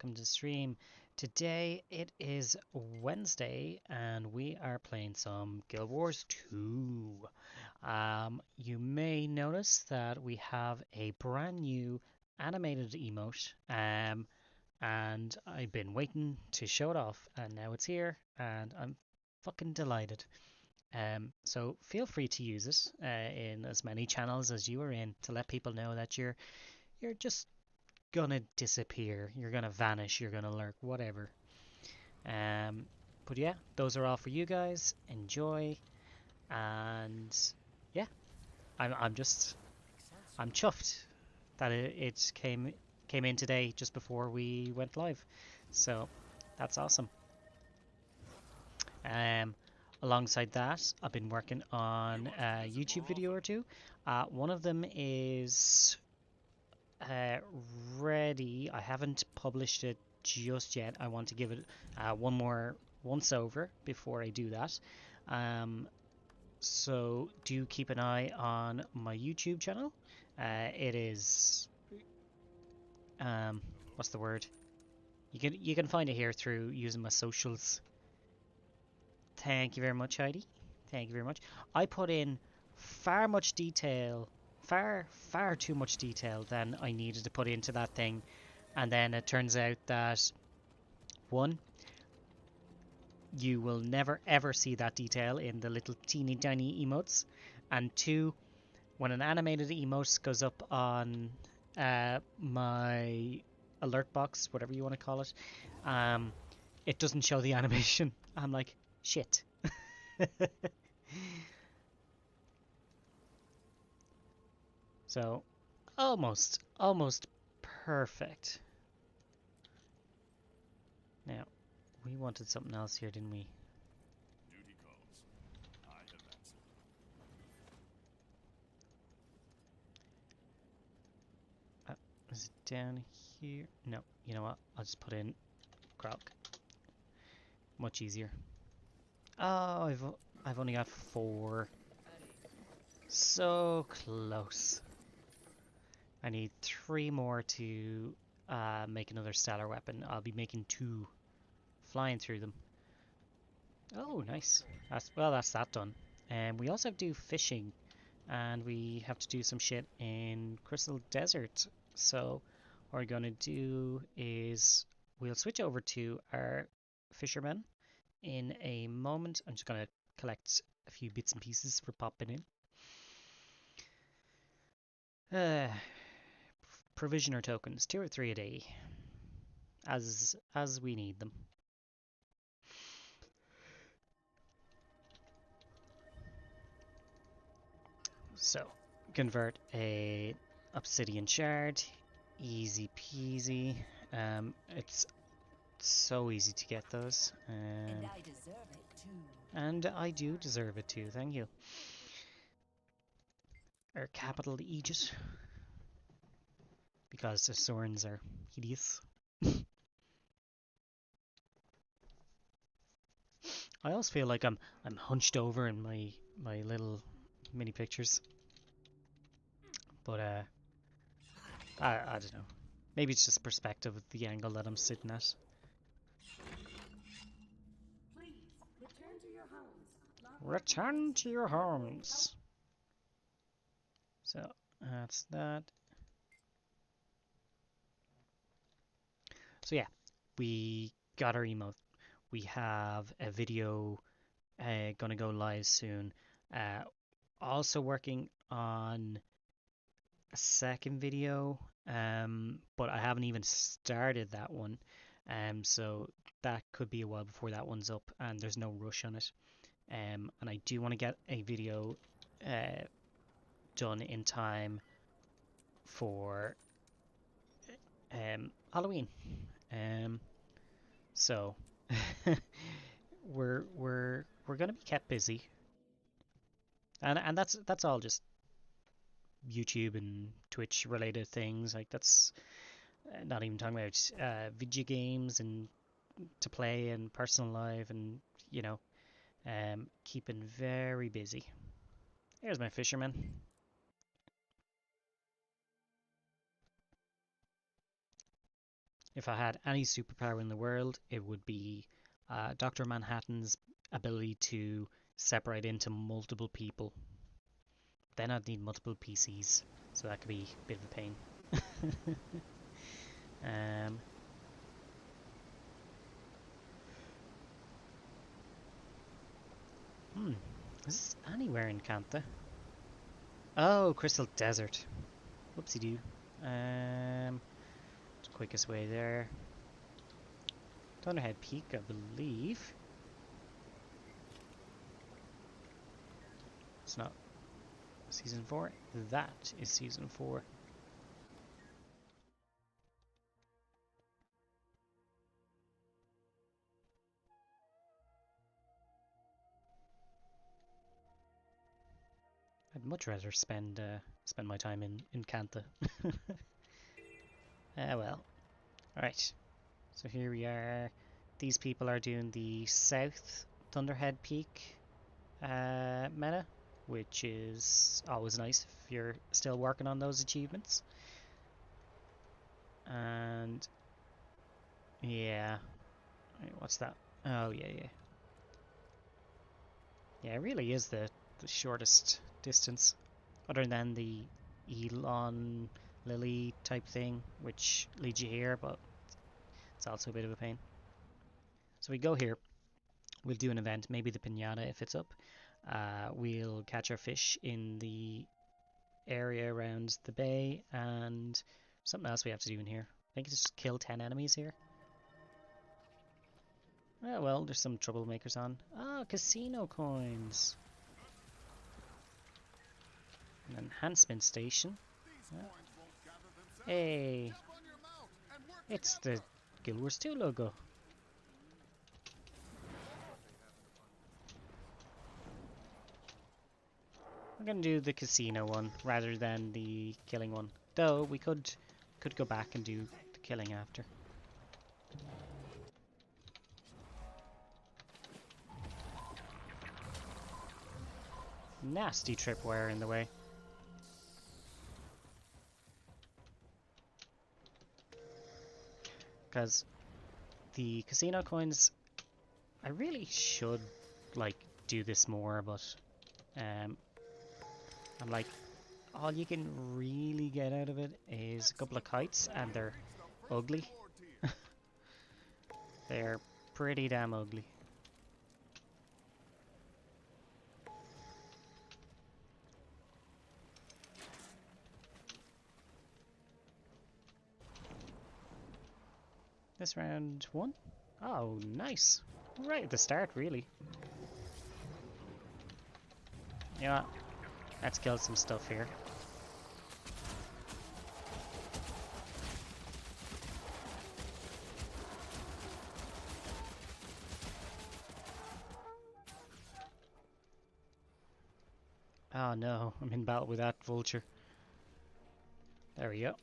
welcome to the stream. Today it is Wednesday and we are playing some Guild Wars 2. You may notice that we have a brand new animated emote, and I've been waiting to show it off, and now it's here, and I'm fucking delighted. So feel free to use it in as many channels as you are in to let people know that you're just gonna disappear, you're gonna vanish, you're gonna lurk, whatever. Um, but yeah, those are all for you guys. Enjoy, and yeah, I'm chuffed that it came in today just before we went live, so that's awesome. Um, Alongside that, I've been working on a YouTube video or two. One of them is uh, ready. I haven't published it just yet. I want to give it one more once over before I do that. So do keep an eye on my YouTube channel. It is um, what's the word? You can find it here through using my socials. Thank you very much, Heidi. Thank you very much. I put in far much detail, far too much detail than I needed to put into that thing, and then it turns out that one, you will never ever see that detail in the little teeny tiny emotes, and two, when an animated emote goes up on my alert box, whatever you want to call it, it doesn't show the animation. I'm like, shit. So, almost perfect. Now, we wanted something else here, didn't we? Uh, is it down here? No, you know what? I'll just put in Grog. Much easier. Oh, I've only got 4. So close. I need 3 more to make another stellar weapon. I'll be making 2, flying through them. Oh, nice. That's that done. And we also have to do fishing, and we have to do some shit in Crystal Desert. So what we're gonna do is we'll switch over to our fishermen in a moment. I'm just gonna collect a few bits and pieces for popping in. Provisioner tokens, 2 or 3 a day, as we need them. So convert a obsidian shard, easy peasy. It's so easy to get those. And I do deserve it too, thank you. Our capital Aegis. Because the Sorns are hideous. I always feel like I'm hunched over in my little mini pictures. But I don't know. Maybe it's just perspective of the angle that I'm sitting at. Return to your homes. So that's that. So yeah, we got our emote. We have a video gonna go live soon. Uh, Also working on a second video, but I haven't even started that one. So that could be a while before that one's up, and there's no rush on it. And I do want to get a video done in time for Halloween. So we're gonna be kept busy, and that's all just YouTube and Twitch related things. Like that's not even talking about video games and to play and personal life, and you know, keeping very busy. Here's my fisherman. if I had any superpower in the world, it would be Dr. Manhattan's ability to separate into multiple people. Then I'd need multiple PCs, so that could be a bit of a pain. um, is this anywhere in Cantha? Oh, Crystal Desert. Whoopsie doo. The quickest way there. Thunderhead Peak, I believe. It's not Season 4. That is Season 4. I'd much rather spend my time in Cantha. Well. Alright. So here we are. These people are doing the South Thunderhead Peak meta, which is always nice if you're still working on those achievements. And yeah, wait, what's that? Oh yeah, yeah, yeah. It really is the shortest distance, other than the Elon Lily type thing, which leads you here, but it's also a bit of a pain. So we go here. We'll do an event, maybe the pinata if it's up. We'll catch our fish in the area around the bay, and something else we have to do in here. I think it's just kill 10 enemies here. Oh well, there's some troublemakers on. Ah, casino coins. An enhancement station. Hey, it's the Guild Wars 2 logo. I'm gonna do the casino one rather than the killing one. Though we could go back and do the killing after. Nasty tripwire in the way. Because the casino coins, I really should like do this more, but I'm like, all you can really get out of it is a couple of kites, and they're ugly. They're pretty damn ugly. This round one? Oh, nice. Right at the start, really. You know what? Let's kill some stuff here. Oh no, I'm in battle with that vulture. There we go.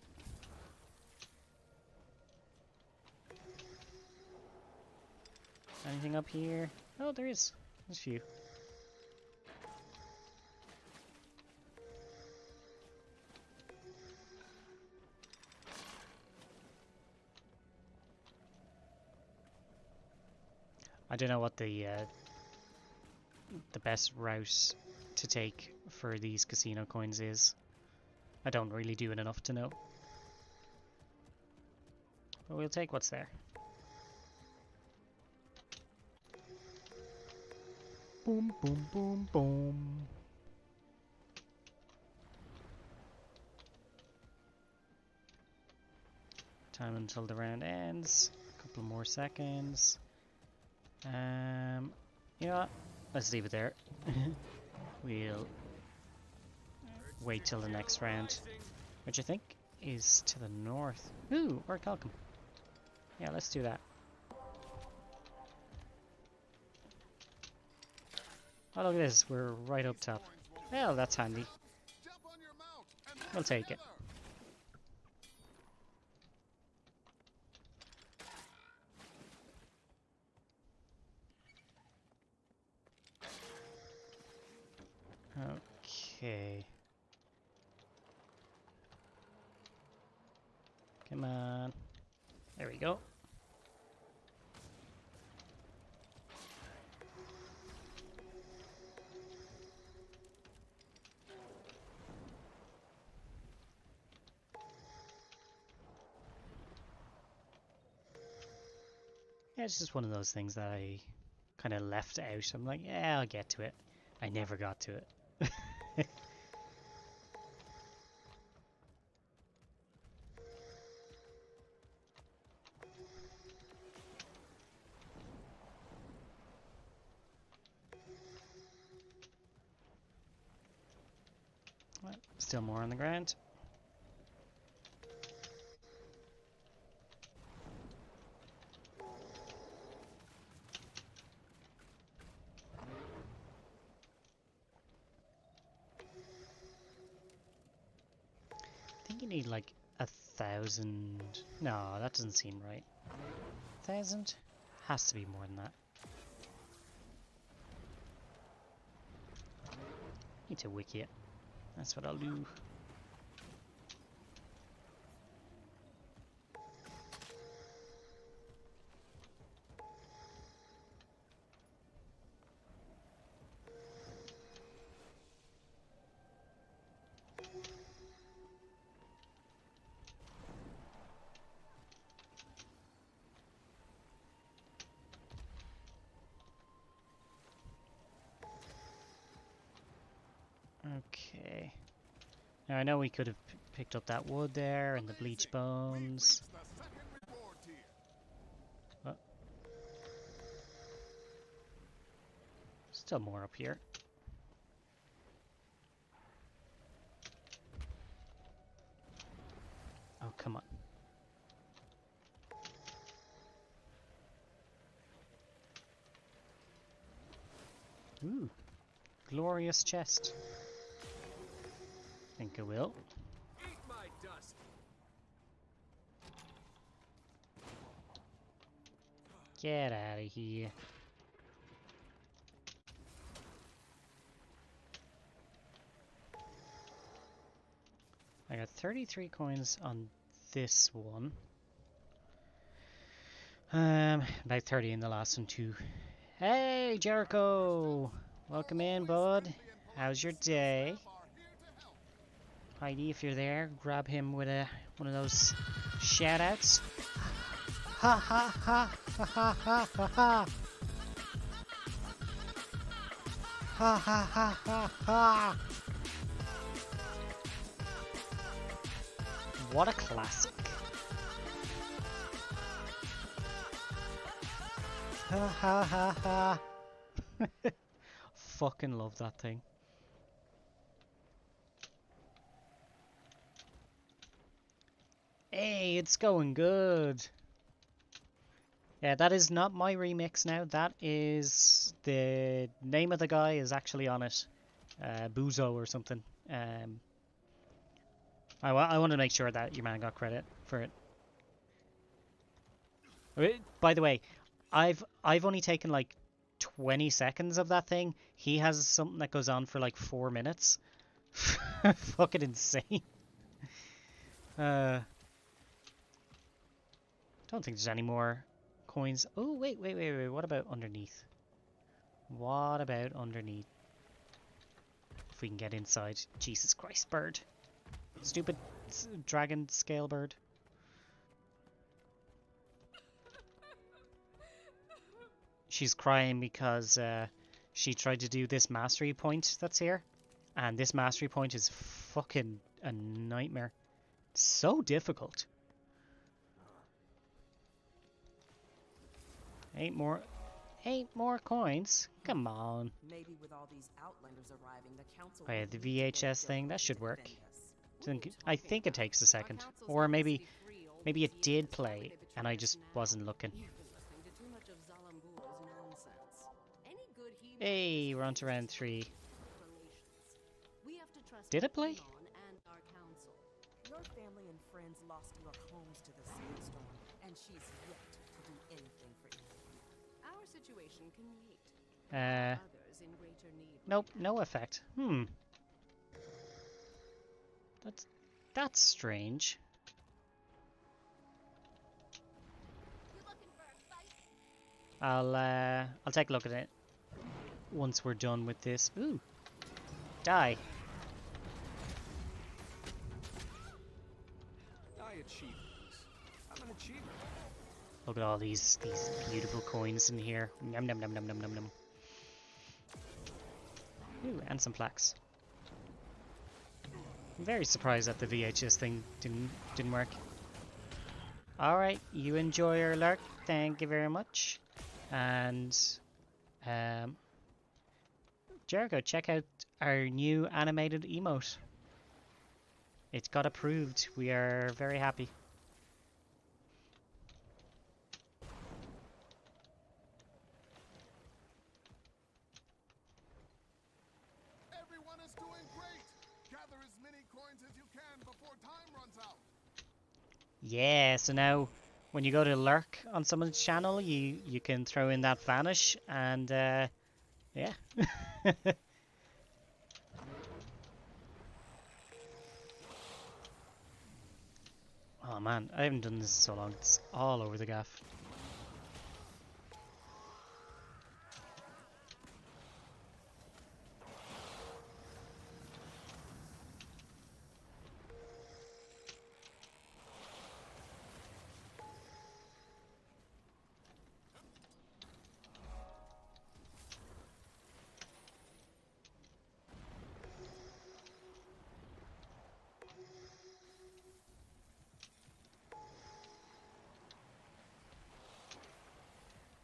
Anything up here? Oh, there is. There's a few. I don't know what the best route to take for these casino coins is. I don't really do it enough to know. But we'll take what's there. Boom, boom, boom, boom. Time until the round ends. A couple more seconds. You know what? Let's leave it there. We'll wait till the next round, which I think is to the north. Ooh, or Calcum. Yeah, let's do that. Oh, look at this. We're right up top. Well, that's handy. We'll take it. Okay. Come on. There we go. Yeah, it's just one of those things that I kind of left out. I'm like, yeah, I'll get to it. I never got to it. Well, still more on the ground. I think you need like 1,000. No, that doesn't seem right. 1,000? Has to be more than that. Need to wiki it. That's what I'll do. Okay. Now I know we could have picked up that wood there and the bleach bones. Oh. Still more up here. Oh, come on. Ooh. Glorious chest. Think I will. Eat my dust. Get out of here. I got 33 coins on this one. About 30 in the last one too. Hey, Jericho! Welcome in, bud. How's your day? Heidi, if you're there, grab him with one of those shoutouts. Ha ha ha ha ha ha ha ha. Ha ha ha ha ha. What a classic. Ha ha ha ha. Fucking love that thing. Hey, it's going good. Yeah, that is not my remix now. That is the name of the guy is actually on it. Buzo or something. I wanted to make sure that your man got credit for it. By the way, I've only taken like 20 seconds of that thing. He has something that goes on for like 4 minutes. Fucking insane. Don't think there's any more coins. Oh, wait. What about underneath? What about underneath? If we can get inside. Jesus Christ, bird. Stupid dragon scale bird. She's crying because she tried to do this mastery point that's here. And this mastery point is fucking a nightmare. It's so difficult. 8 more coins? Come on. Maybe with all these outlanders arriving, the council Oh yeah, the VHS thing, that should work. I think it takes a second. Or maybe it did play and I just wasn't looking. Hey, we're on to round 3. Did it play? Your family and friends lost your homes to the sandstorm, and she's yet to do anything for you. Our situation can wait. Others in greater need. Nope, no effect. That's strange. I'll take a look at it once we're done with this. Ooh, die. I achieve things. I'm an achiever. Look at all these beautiful coins in here. Yum num num num num num num. Ooh, and some plaques. I'm very surprised that the VHS thing didn't work. Alright, you enjoy your lurk. Thank you very much. And Jericho, check out our new animated emote. It got approved. We are very happy. Everyone is doing great. Gather as many coins as you can before time runs out. Yeah, so now when you go to lurk on someone's channel, you can throw in that vanish and yeah. Oh man, I haven't done this in so long. It's all over the gaff.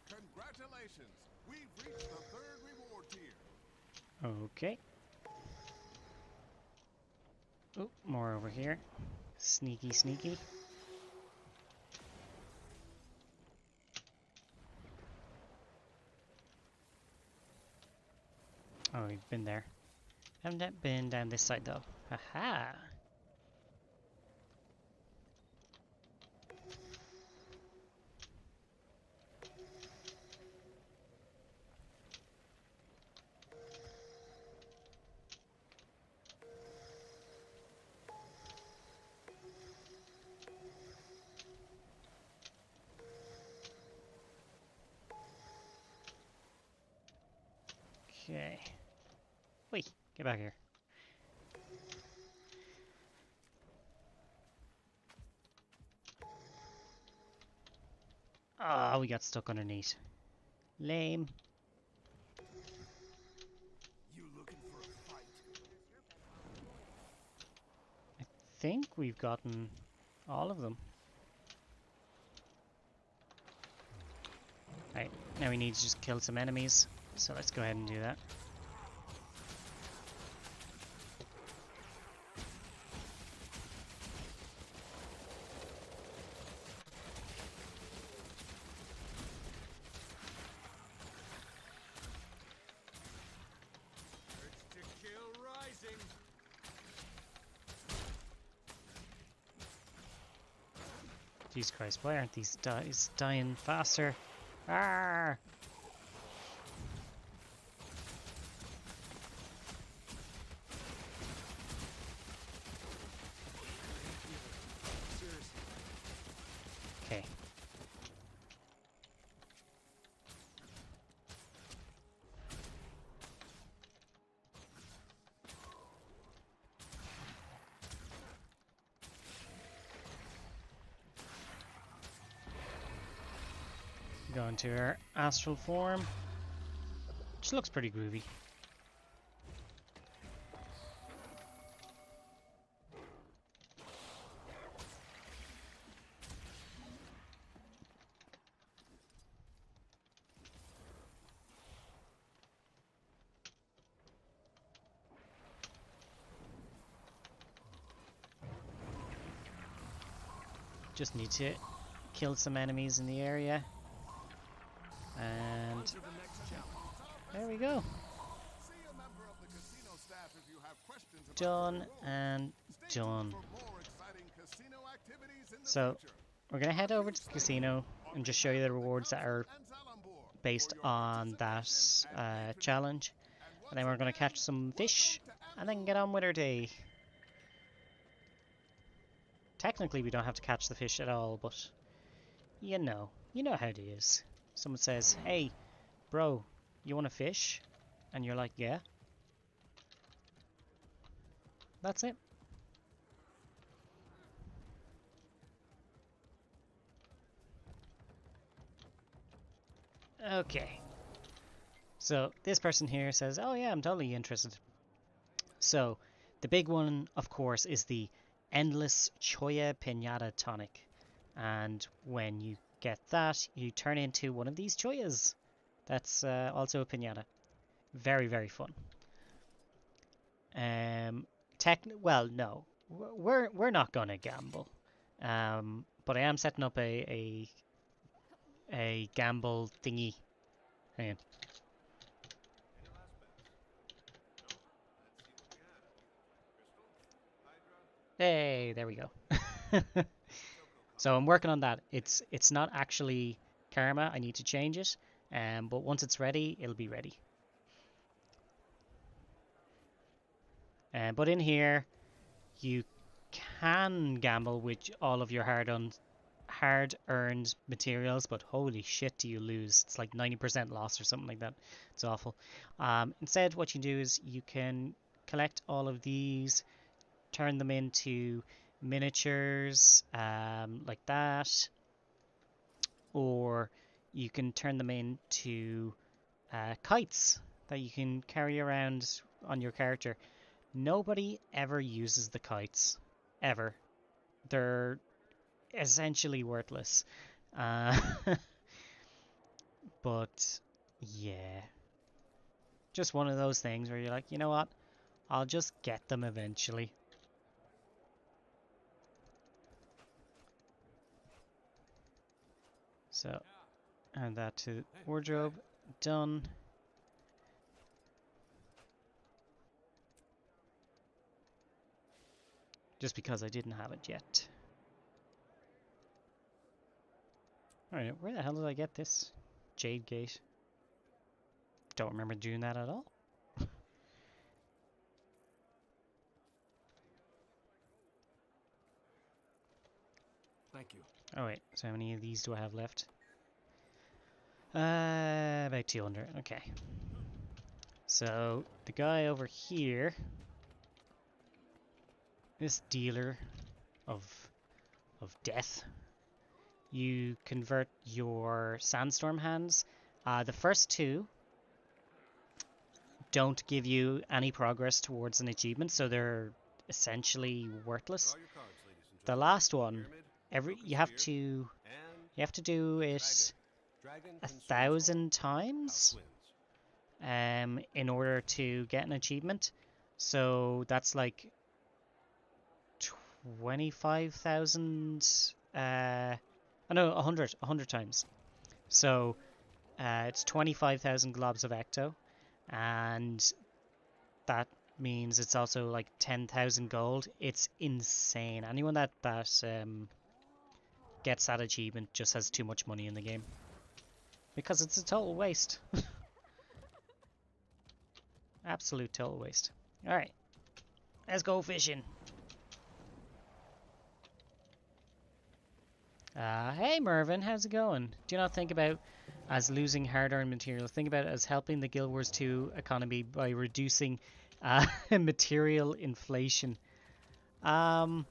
Congratulations. We've reached the 3rd reward tier. Okay. Oh, more over here. Sneaky, sneaky. Oh, we've been there. Haven't been down this side though. Haha. Okay. Wait, get back here. Ah, we got stuck underneath. Lame. You looking for a fight? I think we've gotten all of them. Right, now we need to just kill some enemies. So let's go ahead and do that. Urge to kill rising. Jesus Christ, why aren't these guys dying faster? Ah! Seriously. Okay. Go into our astral form, which looks pretty groovy. Just need to kill some enemies in the area. And On to the next challenge. there we go. See a member of the casino staff if you have questions about Done your reward. and Stay done. tuned for more exciting casino activities in the So future. we're gonna head over to the casino and just show you the rewards that are And Zalambur based for your on that participation and patronage. challenge. And then we're gonna catch some fish and then get on with our day. Technically we don't have to catch the fish at all, but you know how it is. someone says, "Hey, bro, you want to fish?" And you're like, "Yeah." That's it. Okay. So this person here says, "Oh yeah, I'm totally interested." So the big one, of course, is the Endless Choya Pinata Tonic. And when you get that, you turn into one of these choyas. That's also a pinata. Very, very fun. Well, no, we're not gonna gamble. But I am setting up a gamble thingy. Hang on. Hey, there we go. So I'm working on that. It's not actually karma. I need to change it. But once it's ready, it'll be ready. But in here, you can gamble with all of your hard-earned materials, but holy shit, do you lose? It's like 90% loss or something like that. It's awful. Instead, what you do is you can collect all of these, turn them into miniatures like that, or you can turn them into kites that you can carry around on your character. Nobody ever uses the kites, ever. They're essentially worthless. Uh, but yeah, just one of those things where you're like, you know what? I'll just get them eventually. So, add that to wardrobe. Done. Just because I didn't have it yet. Alright, where the hell did I get this? Jade Gate. Don't remember doing that at all. Thank you. Oh wait, so how many of these do I have left? About 200, okay. So, the guy over here, this dealer of death, you convert your sandstorm hands. The first two don't give you any progress towards an achievement, so they're essentially worthless. The last one, you have to do it 1,000 times in order to get an achievement. So that's like 25,000. No, 100 times. So it's 25,000 globs of ecto, and that means it's also like 10,000 gold. It's insane. Anyone that gets that achievement just has too much money in the game, because it's a total waste. Absolute total waste. Alright, let's go fishing. Hey Mervin, how's it going? Do not think about as losing hard-earned material. Think about it as helping the Guild Wars 2 economy by reducing material inflation. I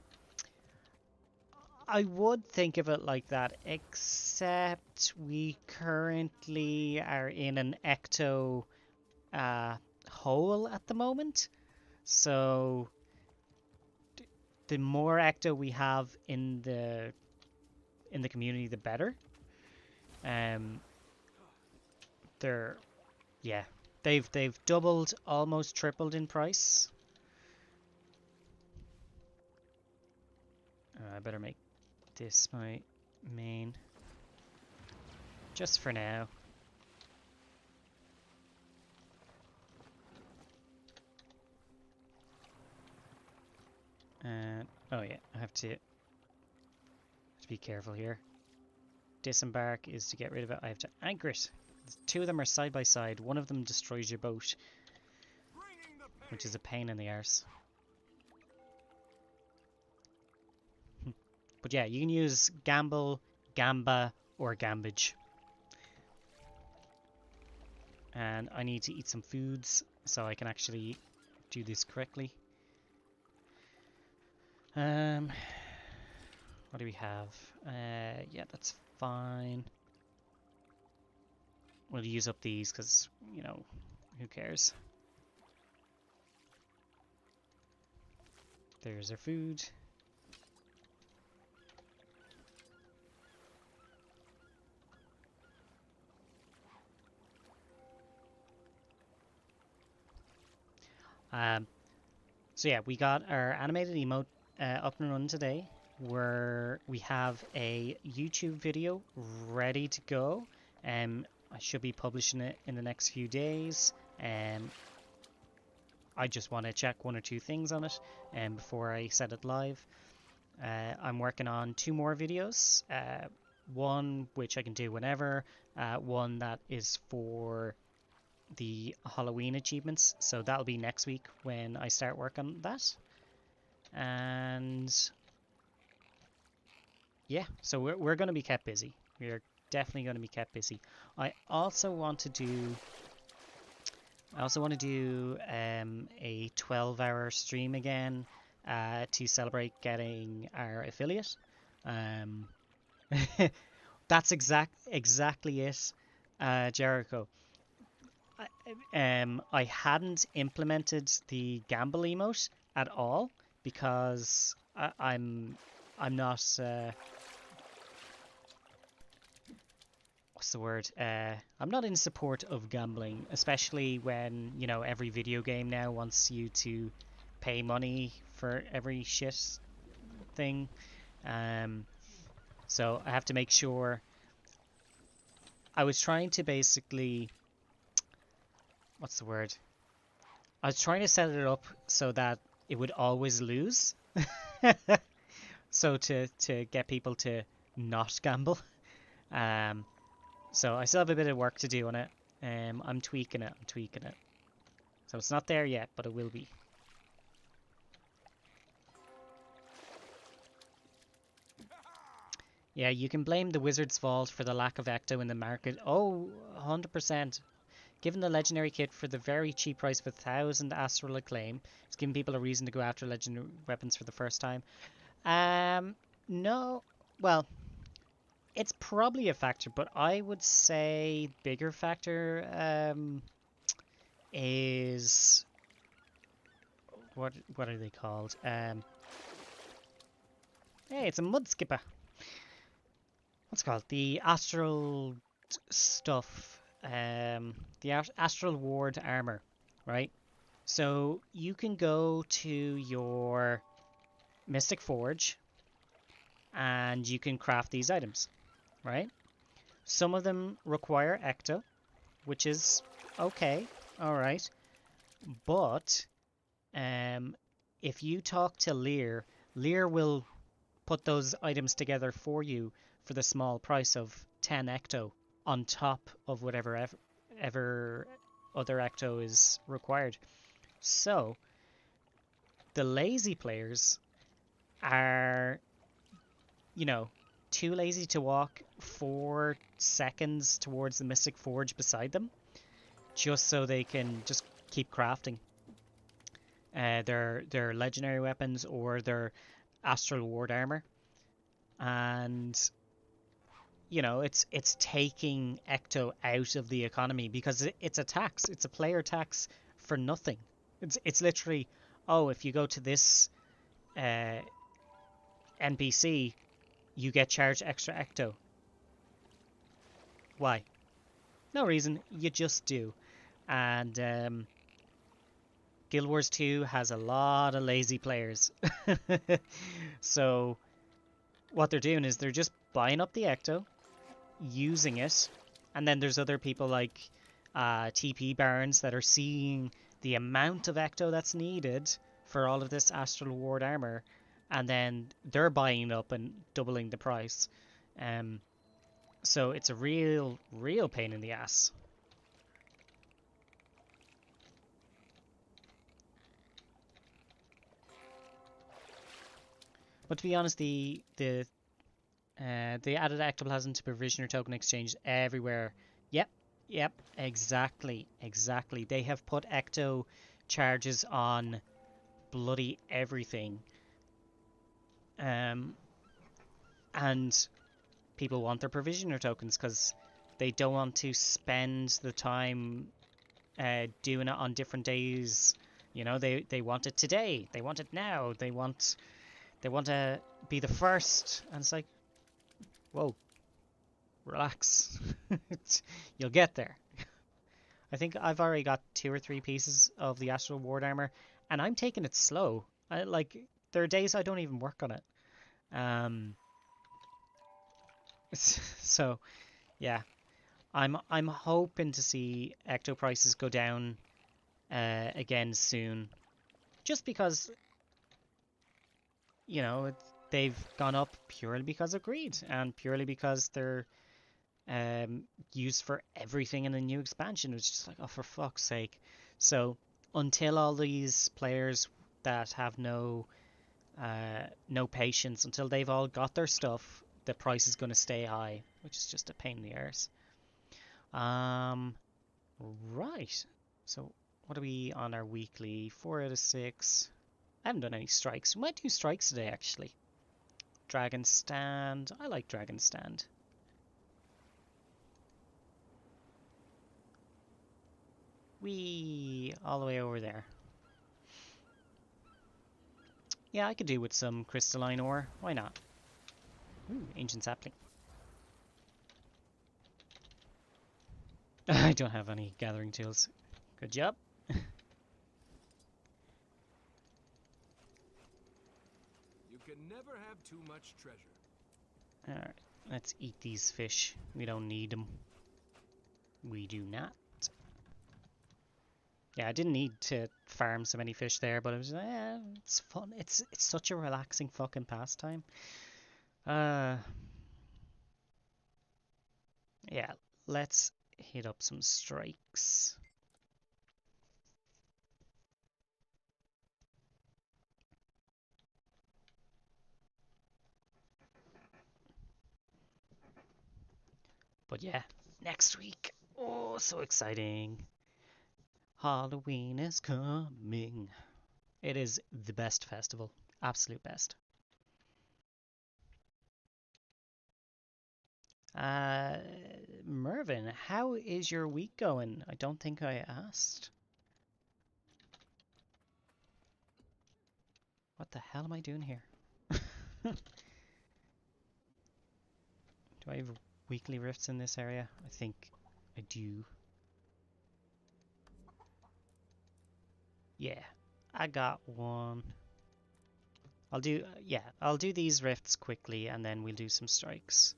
would think of it like that, except we currently are in an ecto hole at the moment. So the more ecto we have in the community, the better. They've doubled, almost tripled in price. I better make this my main, just for now. Oh yeah, I have to be careful here. Disembark is to get rid of it. I have to anchor it. Two of them are side by side. One of them destroys your boat, which is a pain in the arse. But yeah, you can use gamble, gamba, or gambage. And I need to eat some foods so I can actually do this correctly. What do we have? Yeah, that's fine. We'll use up these because, you know, who cares? There's our food. So yeah, we got our animated emote up and running today. We have a YouTube video ready to go. I should be publishing it in the next few days. I just want to check one or two things on it before I set it live. I'm working on 2 more videos. One which I can do whenever. One that is for the Halloween achievements, so that'll be next week when I start work on that. And yeah, so we're going to be kept busy. We're definitely going to be kept busy. I also want to do a 12-hour stream again to celebrate getting our affiliate. That's exactly it, Jericho. I hadn't implemented the gamble emote at all because I'm not what's the word? I'm not in support of gambling, especially when, you know, every video game now wants you to pay money for every shit thing. So I have to make sure. I was trying to basically, what's the word? I was trying to set it up so that it would always lose. So to get people to not gamble. So I still have a bit of work to do on it. I'm tweaking it. So it's not there yet, but it will be. Yeah, you can blame the Wizard's Vault for the lack of Ecto in the market. Oh, 100%. Given the legendary kit for the very cheap price of 1,000 Astral Acclaim, it's giving people a reason to go after legendary weapons for the first time. No, well, it's probably a factor, but I would say bigger factor is what are they called? Hey, it's a mud skipper. What's it called? The astral stuff. The astral ward armor, right? So you can go to your Mystic Forge and you can craft these items, right? Some of them require Ecto, which is okay, alright. But if you talk to Lear, Lear will put those items together for you for the small price of 10 Ecto on top of whatever ever other Ecto is required. So the lazy players are, you know, too lazy to walk 4 seconds towards the Mystic Forge beside them just so they can just keep crafting their legendary weapons or their astral ward armor. And you know, it's taking Ecto out of the economy because it's a tax. It's a player tax for nothing. It's literally, oh, if you go to this NPC, you get charged extra Ecto. Why? No reason. You just do. And Guild Wars 2 has a lot of lazy players. So what they're doing is they're just buying up the Ecto, using it, and then there's other people like TP Barons that are seeing the amount of Ecto that's needed for all of this Astral Ward armor, and then they're buying up and doubling the price. So it's a real pain in the ass. But to be honest, the added Ectoplasm to provisioner token exchange everywhere. Yep, Yep, exactly, exactly. They have put ecto charges on bloody everything. And people want their provisioner tokens because they don't want to spend the time doing it on different days. You know, they want it today. They want it now. They want to be the first. And it's like, whoa, relax. You'll get there. I think I've already got 2 or 3 pieces of the Astral Ward armor, and I'm taking it slow. There are days I don't even work on it. So yeah, I'm hoping to see ecto prices go down again soon, just because they've gone up purely because of greed and purely because they're used for everything in the new expansion. It's just like, oh, for fuck's sake. So until all these players that have no patience, until they've all got their stuff, the price is going to stay high, which is just a pain in the arse. Right. So what are we on our weekly? 4 out of 6. I haven't done any strikes. We might do strikes today, actually. Dragon Stand. I like Dragon Stand. Whee! All the way over there. Yeah, I could do with some crystalline ore. Why not? Ooh, ancient sapling. I don't have any gathering tools. Good job. You can never have too much treasure. Alright, let's eat these fish. We don't need them. We do not. Yeah, I didn't need to farm so many fish there, but it was, it's fun. It's such a relaxing fucking pastime. Yeah, let's hit up some strikes. But yeah, next week. Oh, so exciting. Halloween is coming. It is the best festival. Absolute best. Mervin, how is your week going? I don't think I asked. What the hell am I doing here? Do I have weekly rifts in this area? I think I do. Yeah, I got one. I'll do these rifts quickly and then we'll do some strikes.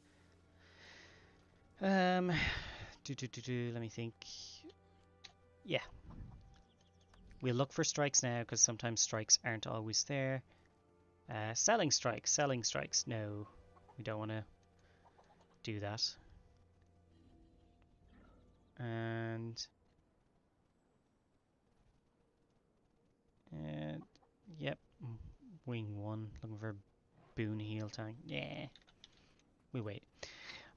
Let me think. Yeah. We'll look for strikes now because sometimes strikes aren't always there. Selling strikes. No, we don't want to do that. And yep, wing 1, looking for boon heal tank. Yeah, we wait.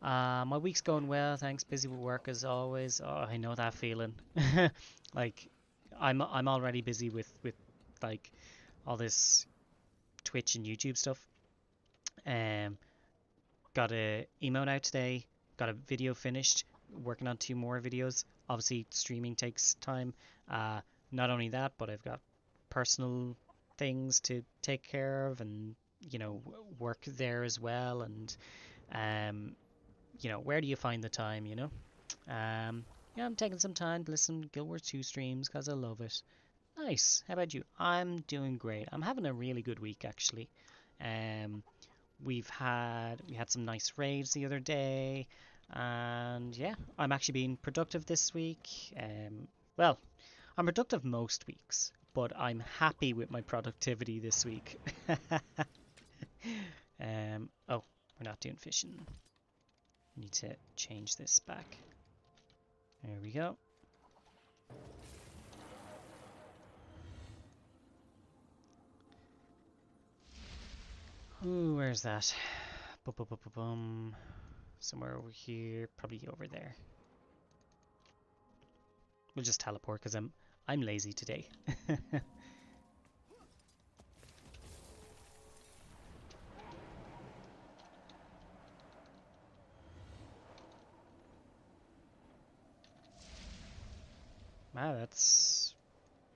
My week's going well, thanks. Busy with work as always. Oh, I know that feeling. Like, I'm already busy with like all this Twitch and YouTube stuff. Got a emote out today. Got a video finished. Working on 2 more videos. Obviously, streaming takes time. Not only that, but I've got personal things to take care of, and work there as well. And where do you find the time? Yeah, I'm taking some time to listen to Guild Wars 2 streams because I love it. Nice. How about you? I'm doing great. I'm having a really good week actually. We had some nice raids the other day, and yeah, I'm actually being productive this week. Well, I'm productive most weeks, but I'm happy with my productivity this week. Oh, we're not doing fishing. Need to change this back. There we go. Ooh, where's that? Somewhere over here, probably over there. We'll just teleport because I'm lazy today. Wow, that's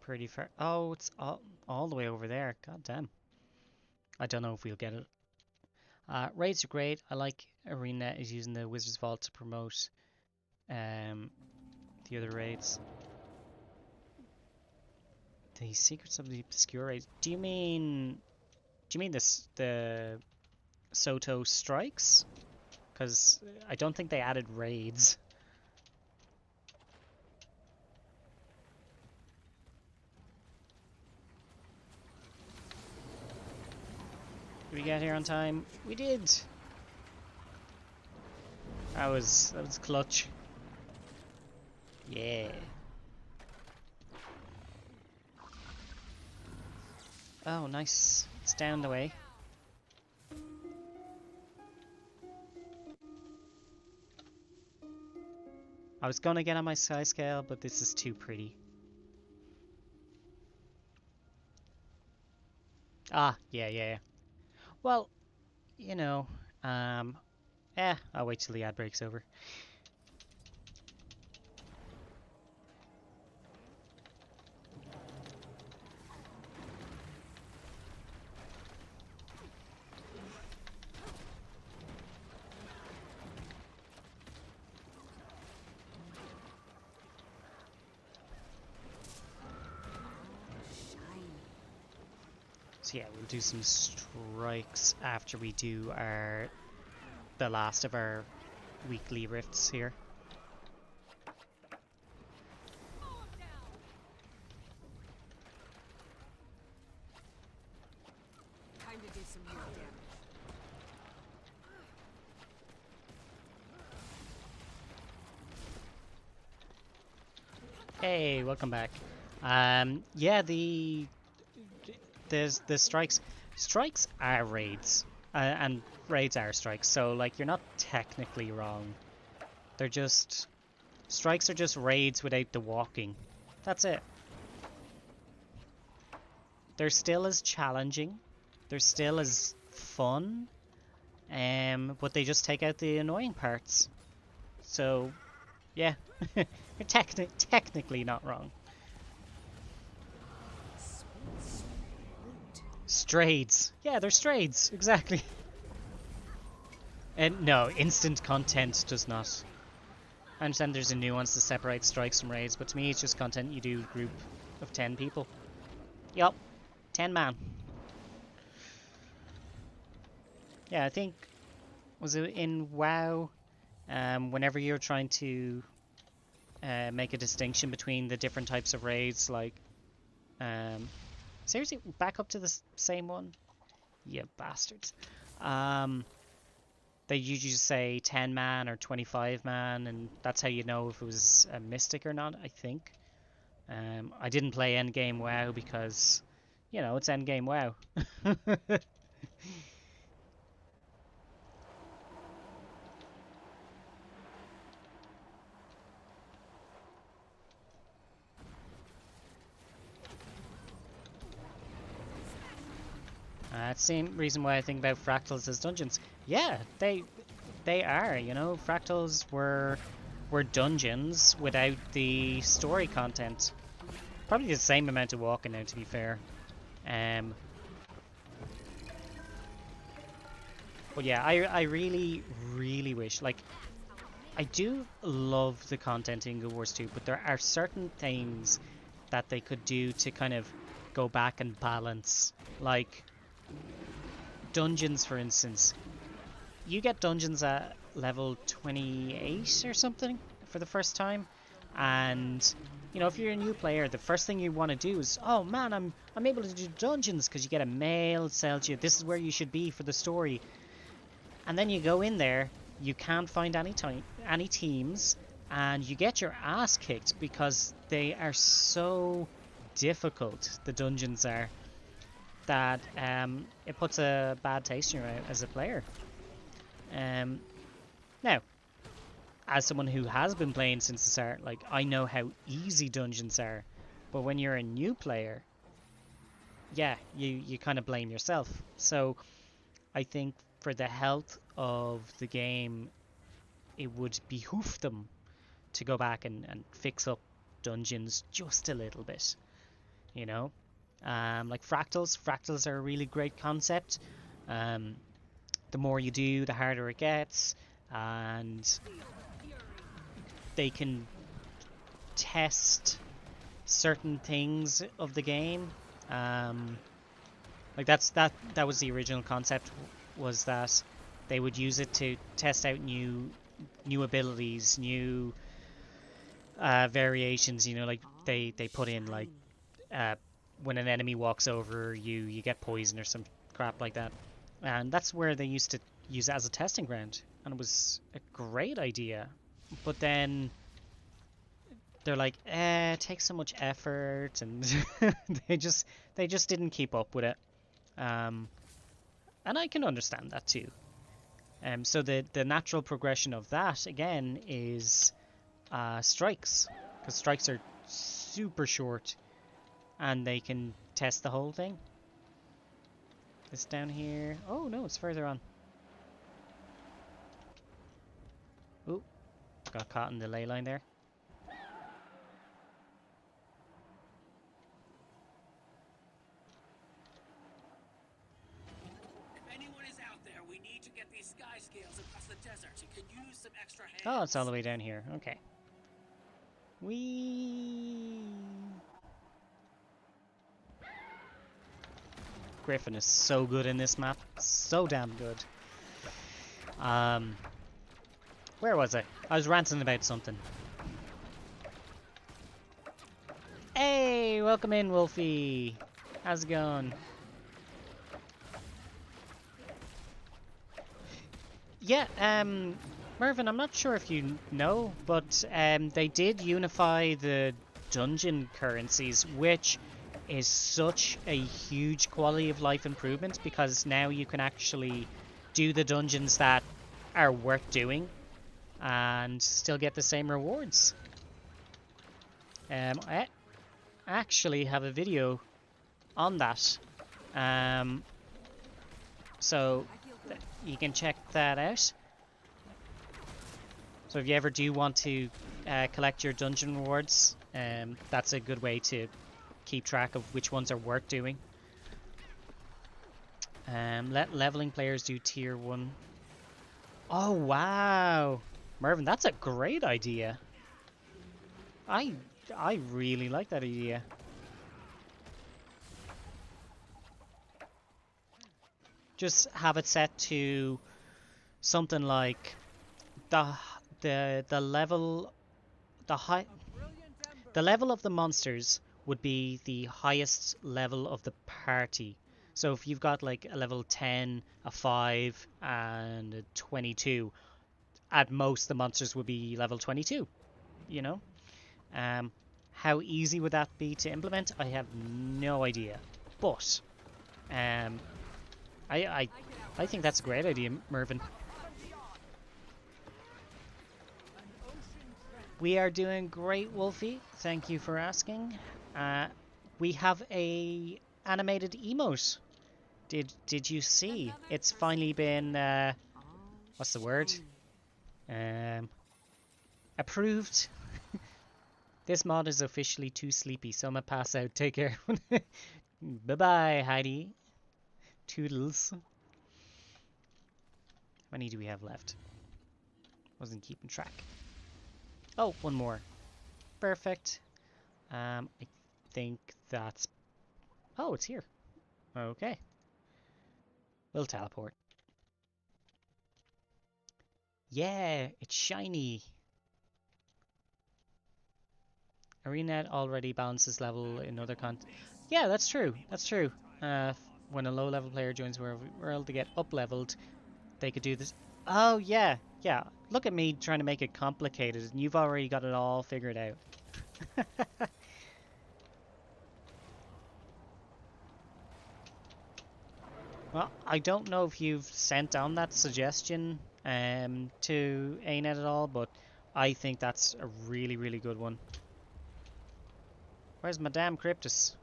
pretty far. Oh, it's all the way over there. God damn. I don't know if we'll get it. Raids are great. I like Arena is using the Wizard's Vault to promote the other raids. The Secrets of the Obscure raids. Do you mean this the Soto Strikes? Because I don't think they added raids. Did we get here on time? We did. That was clutch. Yeah. Oh, nice. It's down the way. I was gonna get on my size scale, but this is too pretty. Ah, yeah. Well, you know, I'll wait till the ad break's over. So yeah, we'll do some strikes after we do the last of our weekly rifts here. Time to do some more damage. Hey, welcome back. Yeah, there's the strikes. Strikes are raids, and raids are strikes. So like, you're not technically wrong. They're just strikes are just raids without the walking. That's it. They're still as challenging. They're still as fun. But they just take out the annoying parts. So, yeah, you're technically not wrong. Straights. Yeah, they're straights. Exactly. And no, instant content does not. I understand there's a nuance to separate strikes from raids, but to me it's just content you do group of 10 people. Yup. 10 man. Yeah, I think, was it in WoW, whenever you're trying to make a distinction between the different types of raids, like, seriously, back up to the same one? You bastards. They usually just say 10 man or 25 man, and that's how you know if it was a mystic or not, I think. I didn't play endgame WoW because, you know, it's endgame WoW. Same reason why I think about fractals as dungeons. Yeah, they are, you know, fractals were dungeons without the story content. Probably the same amount of walking now, to be fair. But yeah, I really wish, like, I do love the content in Guild Wars 2, but there are certain things that they could do to kind of go back and balance, like dungeons, for instance. You get dungeons at level 28 or something for the first time, and you know, if you're a new player, the first thing you want to do is, oh man, I'm able to do dungeons, because you get a mail, it tells you this is where you should be for the story, and then you go in there, you can't find any teams, and you get your ass kicked because they are so difficult, the dungeons are, that it puts a bad taste in your mouth as a player. Now, as someone who has been playing since the start, like, I know how easy dungeons are. But when you're a new player, yeah, you kind of blame yourself. So I think for the health of the game, it would behoove them to go back and fix up dungeons just a little bit, you know? Like fractals. Fractals are a really great concept. The more you do, the harder it gets, and they can test certain things of the game. Like that was the original concept, was that they would use it to test out new abilities, new variations. You know, like they put in like when an enemy walks over you, you get poison or some crap like that, and that's where they used to use it as a testing ground, and it was a great idea. But then they're like, it takes so much effort, and they just didn't keep up with it. And I can understand that too. So the natural progression of that again is strikes, because strikes are super short, and they can test the whole thing. It's down here. Oh no, it's further on. Ooh, got caught in the ley line there. Oh, it's all the way down here. Okay. Griffin is so good in this map. So damn good. Where was I? I was ranting about something. Hey, welcome in, Wolfie. How's it going? Yeah, Mervin, I'm not sure if you know, but they did unify the dungeon currencies, which is such a huge quality of life improvement, because now you can actually do the dungeons that are worth doing and still get the same rewards. I actually have a video on that, so you can check that out. So if you ever do want to collect your dungeon rewards, that's a good way to keep track of which ones are worth doing. Let leveling players do tier 1. Oh wow, Mervin, that's a great idea. I really like that idea. Just have it set to something like the level of the monsters would be the highest level of the party. So if you've got like a level 10, a 5, and a 22, at most the monsters would be level 22, you know? How easy would that be to implement? I have no idea. But I think that's a great idea, Mervin. We are doing great, Wolfie. Thank you for asking. We have a animated emote. Did you see? It's finally been what's the word? Approved. This mod is officially too sleepy, so I'm gonna pass out. Take care. Bye bye, Heidi. Toodles. How many do we have left? Wasn't keeping track. Oh, one more. Perfect. I think that's... Oh, it's here. Okay. We'll teleport. Yeah, it's shiny. ArenaNet already balances level in other content. Yeah, that's true. That's true. When a low-level player joins World to get up-leveled, they could do this. Oh, yeah. Yeah. Look at me trying to make it complicated, and you've already got it all figured out. Well, I don't know if you've sent on that suggestion to ANET at all, but I think that's a really, really good one. Where's Madame Cryptus?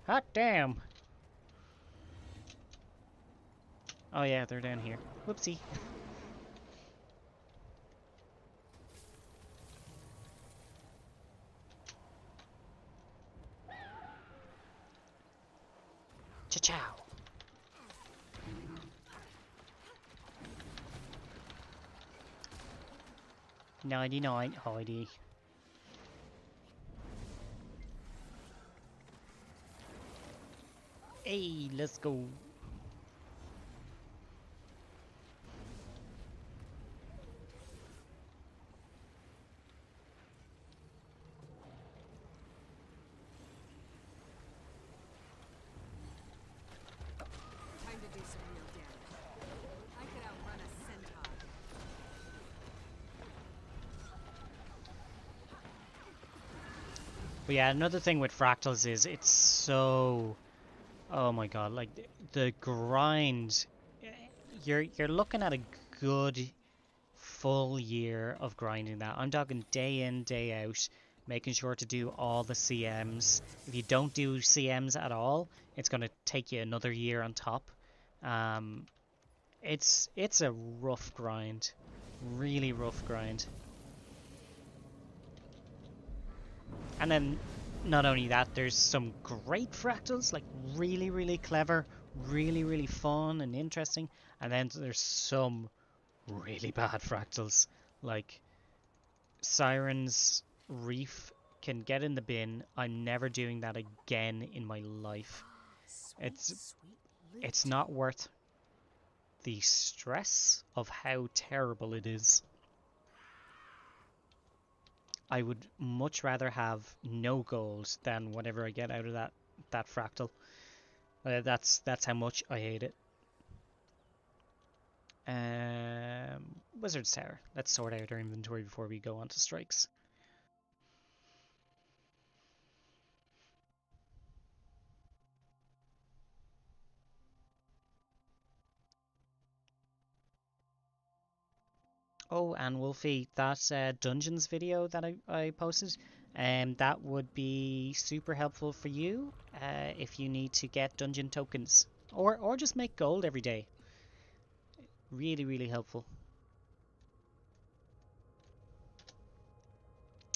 Hot damn! Oh yeah, they're down here. Whoopsie. Cha-chow! 99, Heidi. Hey, let's go. Time to do some real damage. I could outrun a centaur. But yeah, another thing with fractals is it's so, oh my god, like the grind. You're looking at a good full year of grinding that. I'm talking day in, day out, making sure to do all the CMs. If you don't do CMs at all, it's going to take you another year on top. It's a rough grind, really rough grind. And then not only that, there's some great fractals, like really, really clever, really, really fun and interesting. And then there's some really bad fractals, like Siren's Reef can get in the bin. I'm never doing that again in my life. It's not worth the stress of how terrible it is. I would much rather have no gold than whatever I get out of that fractal. That's how much I hate it. Wizard's Tower. Let's sort out our inventory before we go on to strikes. Oh, and Wolfie, that dungeons video that I posted, that would be super helpful for you if you need to get dungeon tokens or just make gold every day. Really, really helpful.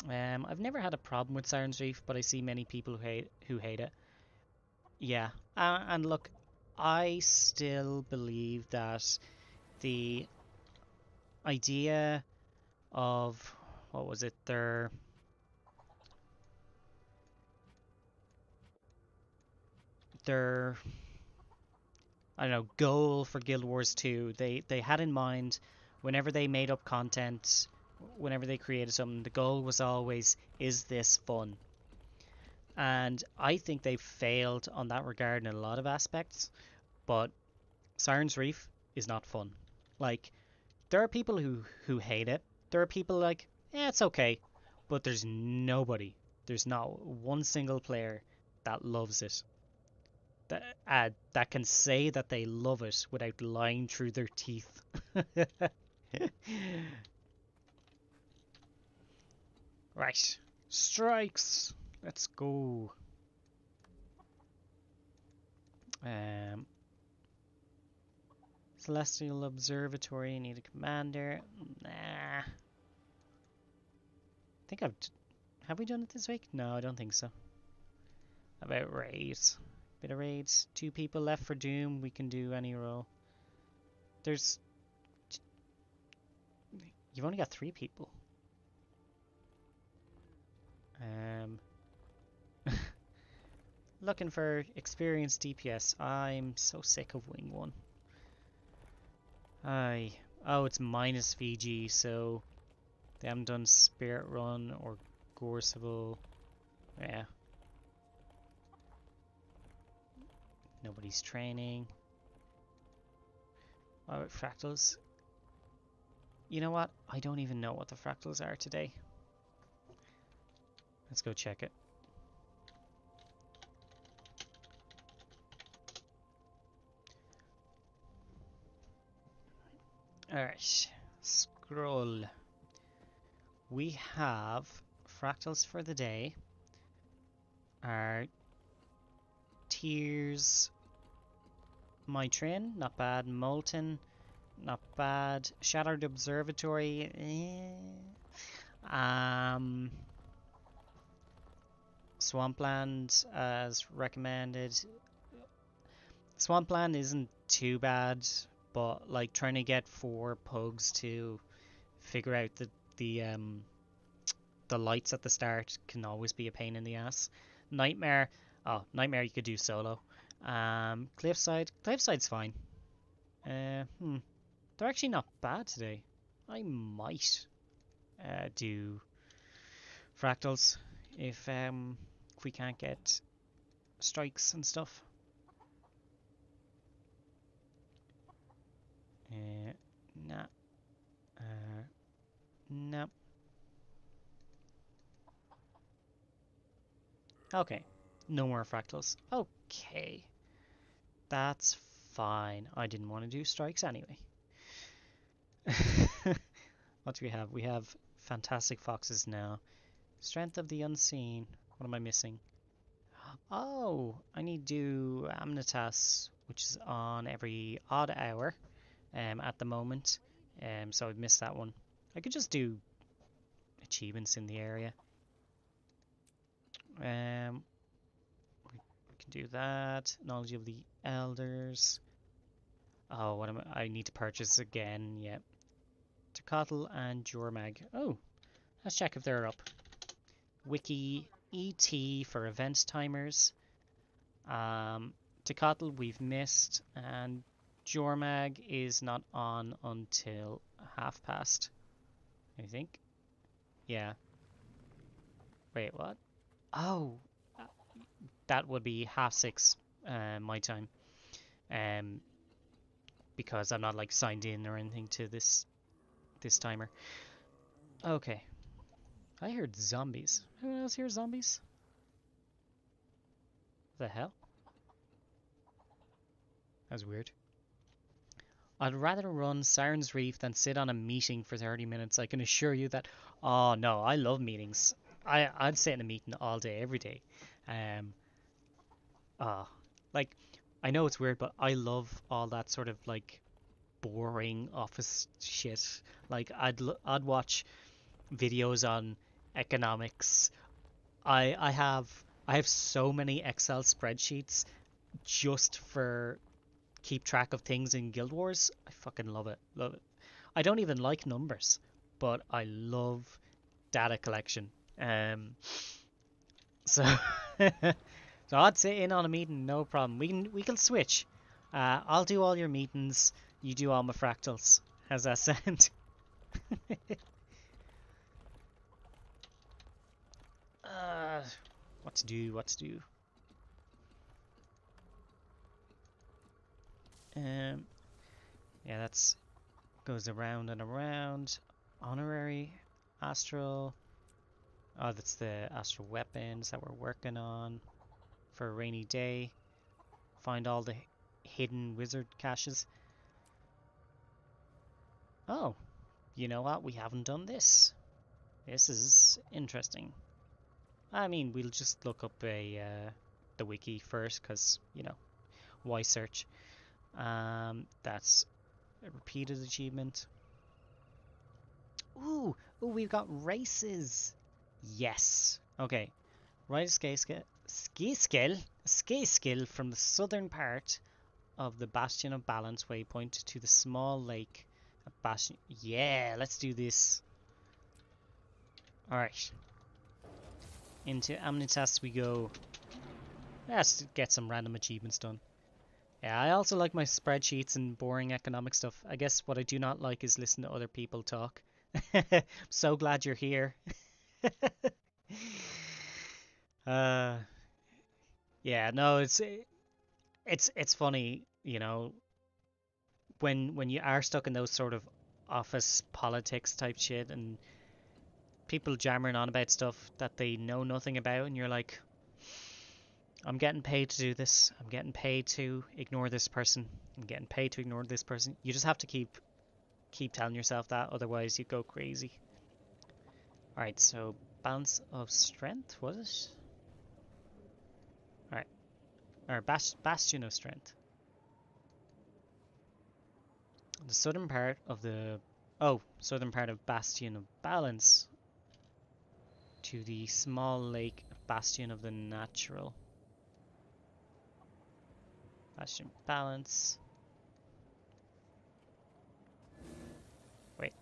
I've never had a problem with Siren's Reef, but I see many people who hate it. Yeah, and look, I still believe that the idea of what was it their I don't know goal for Guild Wars 2, they had in mind whenever they made up content, whenever they created something, the goal was always, is this fun? And I think they failed on that regard in a lot of aspects, but Siren's Reef is not fun. Like, there are people who hate it. There are people like, it's okay. But there's not one single player that loves it. That can say that they love it without lying through their teeth. Right. Strikes. Let's go. Celestial Observatory, need a commander. Nah. I think have we done it this week? No, I don't think so. About raids. Bit of raids. 2 people left for Doom. We can do any role. You've only got 3 people. Looking for experienced DPS. I'm so sick of Wing 1. Oh, it's minus VG, so they haven't done Spirit Run or Gorseable. Yeah. Nobody's training. Oh, fractals. You know what? I don't even know what the fractals are today. Let's go check it. Alright. Scroll. we have fractals for the day. Our Tears, Mitrin, not bad. Molten, not bad. Shattered Observatory, Swampland, as recommended. Swampland isn't too bad, but like trying to get 4 pugs to figure out the lights at the start can always be a pain in the ass. Nightmare, Nightmare you could do solo. Cliffside's fine. They're actually not bad today. I might do fractals if we can't get strikes and stuff. Nah. No. Okay. No more fractals. Okay. That's fine. I didn't want to do strikes anyway. What do we have? We have Fantastic Foxes now. Strength of the Unseen. What am I missing? Oh, I need to do Amnitas, which is on every odd hour at the moment. So I've missed that one. I could just do achievements in the area. We can do that. Knowledge of the Elders. Oh, what am I need to purchase again? Yep. Tocatl and Jormag. Oh, let's check if they're up. Wiki ET for event timers. Tocatl we've missed, and Jormag is not on until past, I think. Yeah. Wait, what? Oh, that would be 6:30 my time. Because I'm not like signed in or anything to this timer. Okay. I heard zombies. Anyone else hear zombies? The hell? That was weird. I'd rather run Siren's Reef than sit on a meeting for 30 minutes. I can assure you that. Oh no, I love meetings. I'd sit in a meeting all day, every day. Like, I know it's weird, but I love all that sort of like boring office shit. Like I'd watch videos on economics. I have so many Excel spreadsheets just for keep track of things in Guild Wars. I fucking love it. Love it. I don't even like numbers, but I love data collection. So so I'd sit in on a meeting, no problem. We can switch. I'll do all your meetings, you do all my fractals. How's that sound? What to do? Yeah, that's goes around and around. Honorary Astral. Oh, that's the Astral weapons that we're working on for a rainy day. Find all the hidden wizard caches. Oh, you know what? We haven't done this. This is interesting. I mean, we'll just look up the wiki first, because, you know, why search? That's a repeated achievement. Ooh, we've got races. Yes. Okay. Ride a ski skill from the southern part of the Bastion of Balance waypoint to the small lake. Bastion. Yeah, let's do this. All right. Into Amnitas we go. Let's get some random achievements done. Yeah, I also like my spreadsheets and boring economic stuff. I guess what I do not like is listen to other people talk. So glad you're here. Yeah, no, it's funny, you know, when you are stuck in those sort of office politics type shit and people jammering on about stuff that they know nothing about, and you're like, I'm getting paid to do this. I'm getting paid to ignore this person. I'm getting paid to ignore this person. You just have to keep telling yourself that, otherwise you go crazy. Alright, so balance of strength, was it? Alright. Or bastion of strength. The southern part of the... Oh, southern part of Bastion of Balance to the small lake Bastion of the Natural. Bastion of Balance. Wait.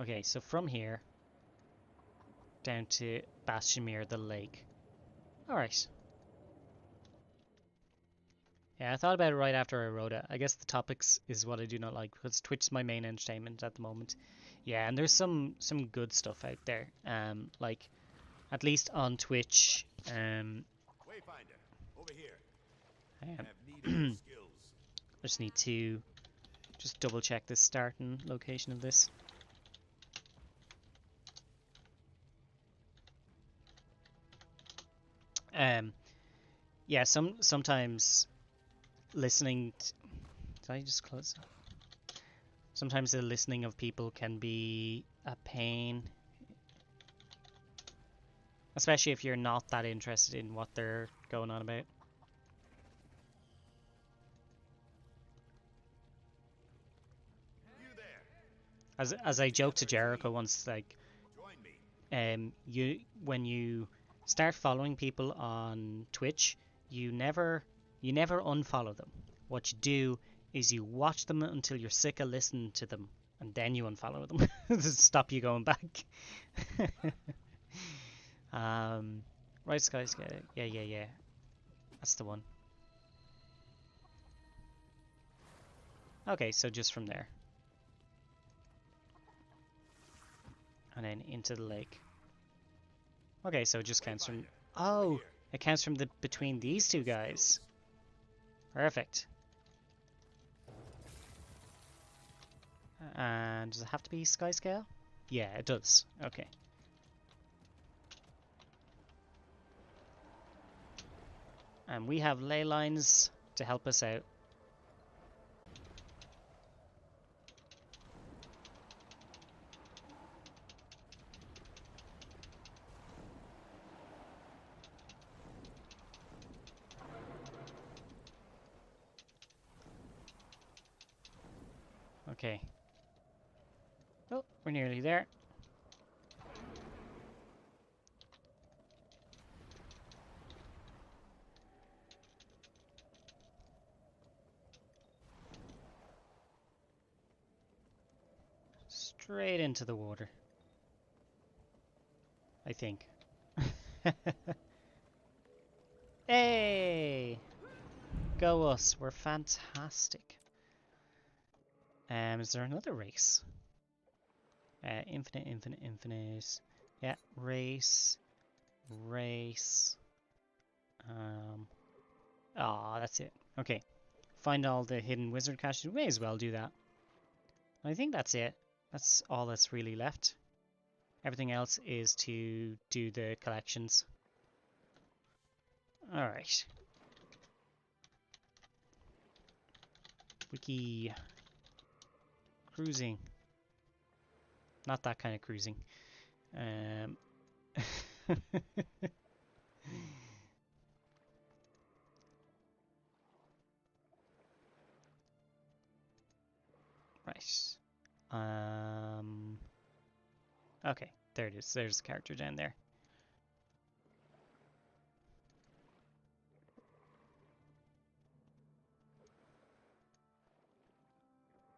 Okay, so from here down to Bastionmere, the lake. Alright. Yeah, I thought about it right after I wrote it. I guess the topics is what I do not like because Twitch's my main entertainment at the moment. Yeah, and there's some good stuff out there. Like at least on Twitch. Wayfinder, over here. Have need of your skills. I just need to just double check the starting location of this. Yeah, sometimes listening. Did I just close? Sometimes the listening of people can be a pain, especially if you're not that interested in what they're going on about. You there. As I joked to Jericho once, like, Join me. when you start following people on Twitch, you never unfollow them. What you do is you watch them until you're sick of listening to them, and then you unfollow them to stop you going back. Right, Sky. Yeah. That's the one. Okay, so just from there. And then into the lake. Okay, so it just counts from... Oh, it counts from the between these two guys. Perfect. And does it have to be Sky Scale? Yeah, it does. Okay. And we have ley lines to help us out. Okay. Oh, we're nearly there. Straight into the water. I think. Hey! Go us, we're fantastic. Is there another race? Infinite. Yeah, race. That's it. Okay. Find all the hidden wizard caches. We may as well do that. I think that's it. That's all that's really left. Everything else is to do the collections. Alright. Wiki. Cruising. Not that kind of cruising. Right. Okay, there it is. There's the character down there.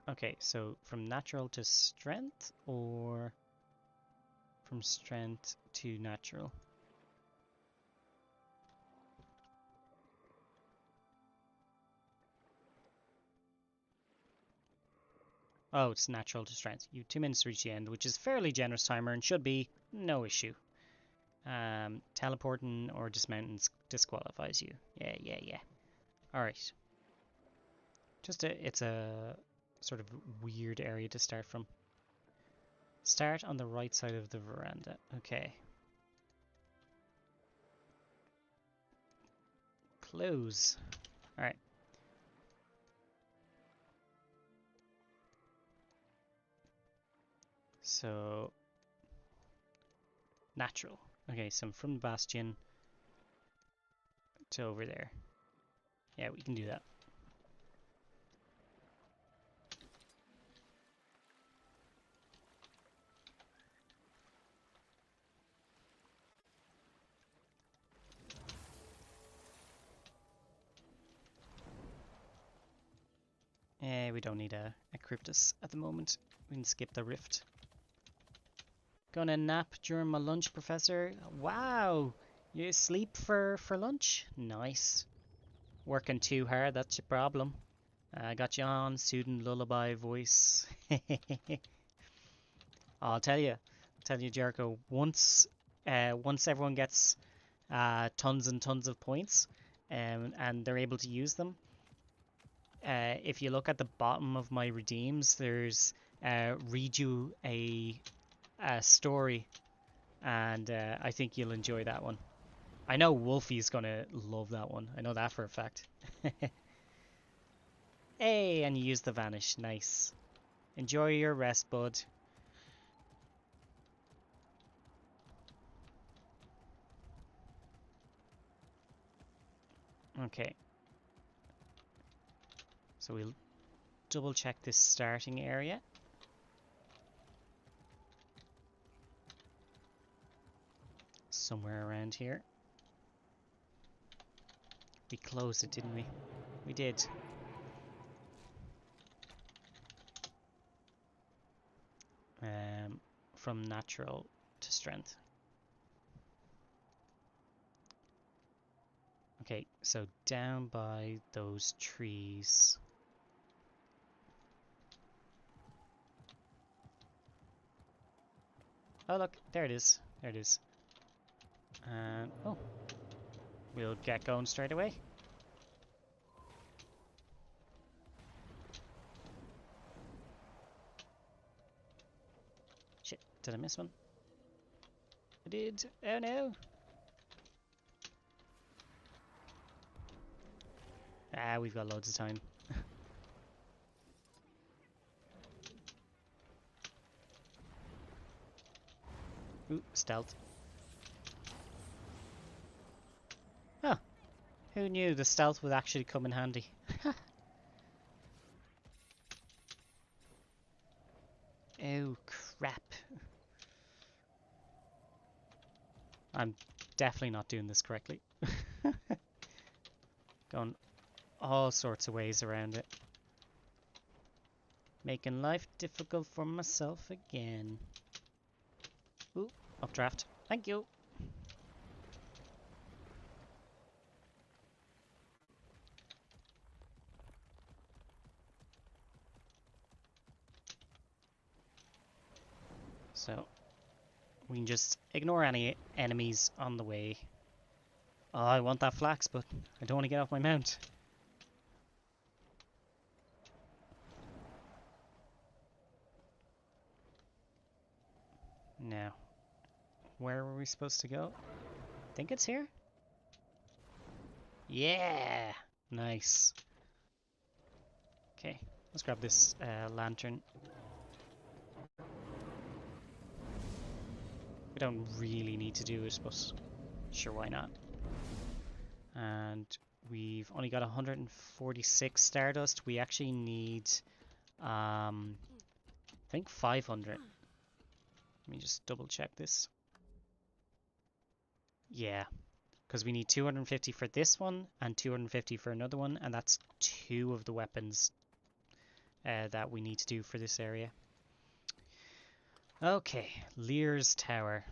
Okay, so from natural to strength, or from strength to natural? Oh, it's natural to strength. You have 2 minutes to reach the end, which is fairly generous timer and should be no issue. Teleporting or dismounting disqualifies you. Yeah. Alright. It's a sort of weird area to start from. Start on the right side of the veranda. Okay. Close. Alright. So natural. Okay, so from the bastion to over there. Yeah, we can do that. We don't need a Cryptus at the moment. We can skip the rift. Gonna nap during my lunch, Professor. Wow! You sleep for lunch? Nice. Working too hard, that's your problem. I got you on, soothing lullaby voice. I'll tell you, Jericho. Once everyone gets tons and tons of points, and they're able to use them. If you look at the bottom of my redeems, there's read you a story, and I think you'll enjoy that one. I know Wolfie's gonna love that one. I know that for a fact. Hey, and you use the vanish. Nice. Enjoy your rest, bud. Okay. So we'll double check this starting area. Somewhere around here. We closed it, didn't we? We did. From natural to strength. Okay, so down by those trees. Oh look, there it is. There it is. And oh, we'll get going straight away. Shit, did I miss one? I did. Oh no. Ah, we've got loads of time. Ooh, stealth. Huh. Who knew the stealth would actually come in handy? Oh, crap. I'm definitely not doing this correctly. Going all sorts of ways around it. Making life difficult for myself again. Ooh, updraft. Thank you. So, we can just ignore any enemies on the way. Oh, I want that flax, but I don't want to get off my mount. Now, where were we supposed to go? I think it's here? Yeah! Nice. Okay, let's grab this lantern. We don't really need to do it, but sure, why not? And we've only got 146 Stardust. We actually need, I think 500. Let me just double check this. Yeah, because we need 250 for this one and 250 for another one, and that's 2 of the weapons that we need to do for this area. Okay, Lear's Tower.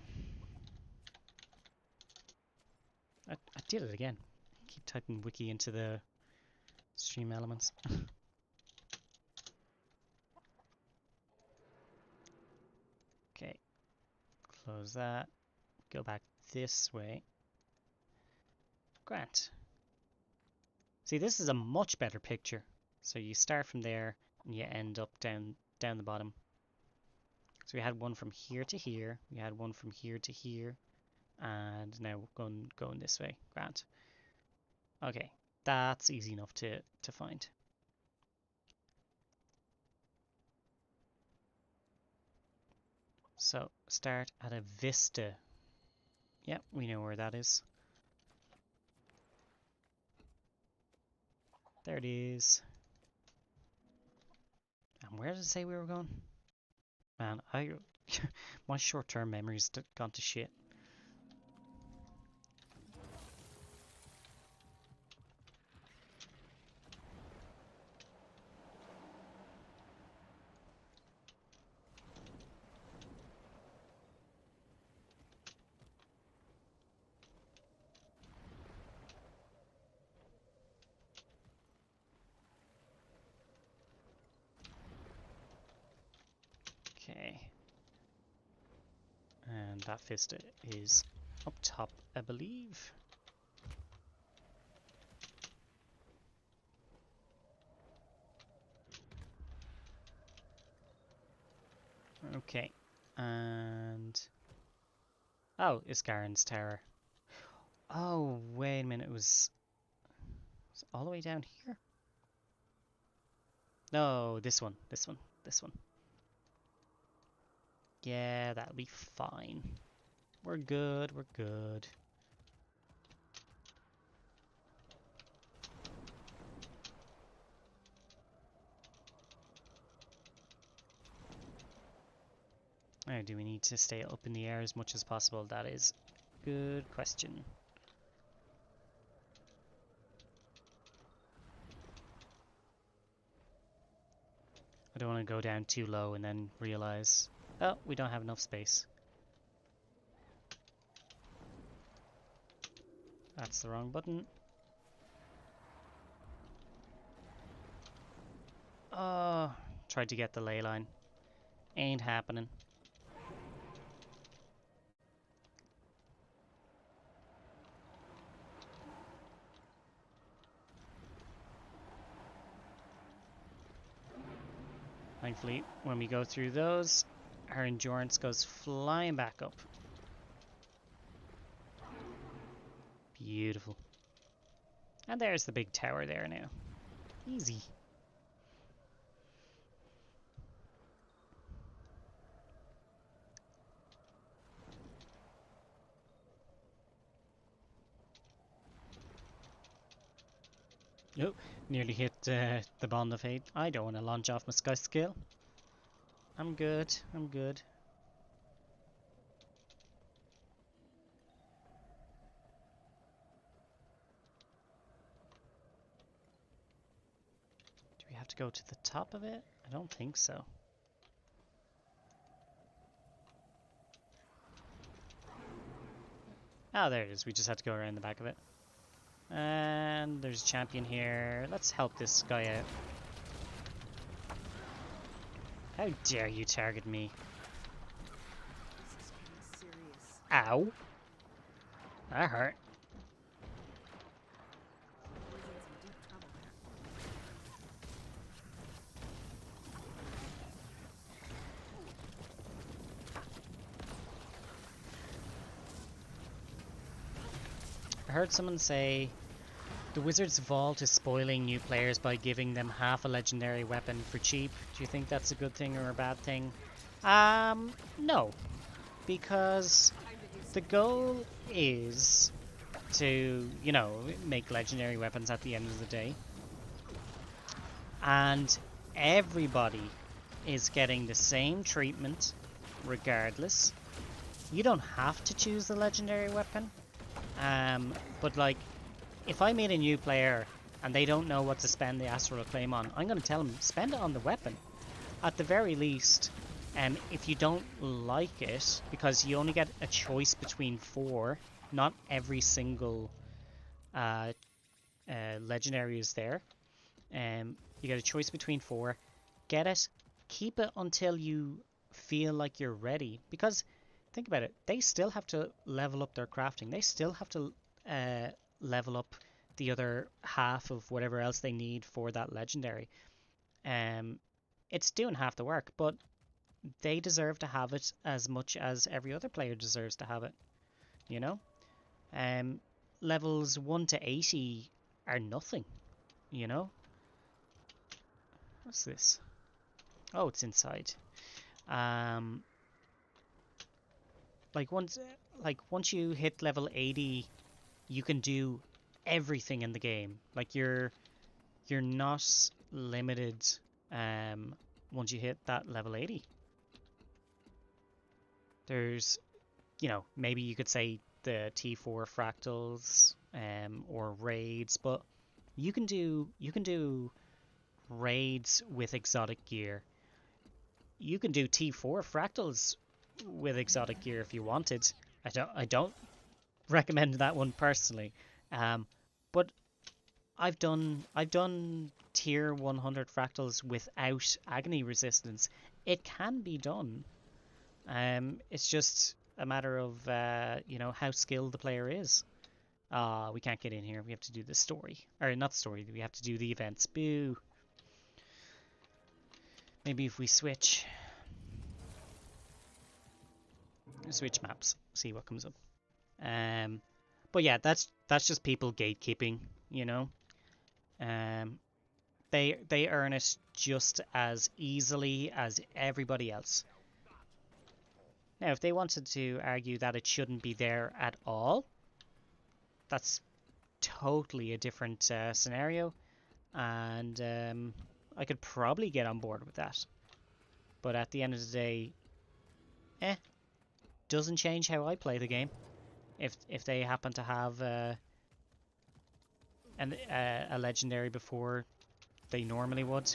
I did it again. Keep typing wiki into the stream elements. Okay, close that. Go back this way. Grant. See, this is a much better picture. So you start from there and you end up down the bottom. So we had one from here to here. We had one from here to here. And now we're going this way. Grant. Okay, that's easy enough to find. start at a vista. Yep, we know where that is. There it is. And where did it say we were going? Man, my short-term memory's gone to shit. Okay. And that vista is up top, I believe. Okay. And... oh, Isgaren's tower. Oh, wait a minute, it was all the way down here? No, this one. Yeah, that'll be fine. We're good, we're good. Or do we need to stay up in the air as much as possible? That is a good question. I don't want to go down too low and then realize, oh, we don't have enough space. That's the wrong button. Oh, tried to get the ley line. Ain't happening. Thankfully, when we go through those, her endurance goes flying back up. Beautiful. And there's the big tower there now. Easy. Nope, nearly hit the Bond of Hate. I don't want to launch off my sky skill. I'm good, I'm good. Do we have to go to the top of it? I don't think so. Oh, there it is. We just had to go around the back of it. And there's a champion here. Let's help this guy out. How dare you target me? This is getting serious. Ow. That hurt. We're in some deep trouble there. I heard someone say the Wizard's Vault is spoiling new players by giving them half a legendary weapon for cheap. Do you think that's a good thing or a bad thing? No. Because the goal is to, you know, make legendary weapons at the end of the day. And everybody is getting the same treatment regardless. You don't have to choose the legendary weapon. But like, if I meet a new player and they don't know what to spend the Astral Acclaim on, I'm going to tell them, spend it on the weapon. At the very least, if you don't like it, because you only get a choice between 4, not every single legendary is there. You get a choice between 4. Get it, keep it until you feel like you're ready. Because, think about it, they still have to level up their crafting. They still have to level up the other half of whatever else they need for that legendary. It's doing half the work, but they deserve to have it as much as every other player deserves to have it, you know? Levels 1 to 80 are nothing, you know? What's this? Oh, it's inside. once you hit level 80, you can do everything in the game. Like you're not limited once you hit that level 80. There's, maybe you could say the T4 fractals or raids, but you can do raids with exotic gear. You can do T4 fractals with exotic gear if you wanted. I don't recommend that one personally. But I've done tier 100 fractals without agony resistance. It can be done. It's just a matter of how skilled the player is. We can't get in here. We have to do the story. Or not story, we have to do the events. Boo. Maybe if we switch maps, see what comes up. But yeah, that's just people gatekeeping, They earn it just as easily as everybody else. Now, if they wanted to argue that it shouldn't be there at all, that's totally a different scenario, and I could probably get on board with that. But at the end of the day, doesn't change how I play the game. If they happen to have a legendary before they normally would.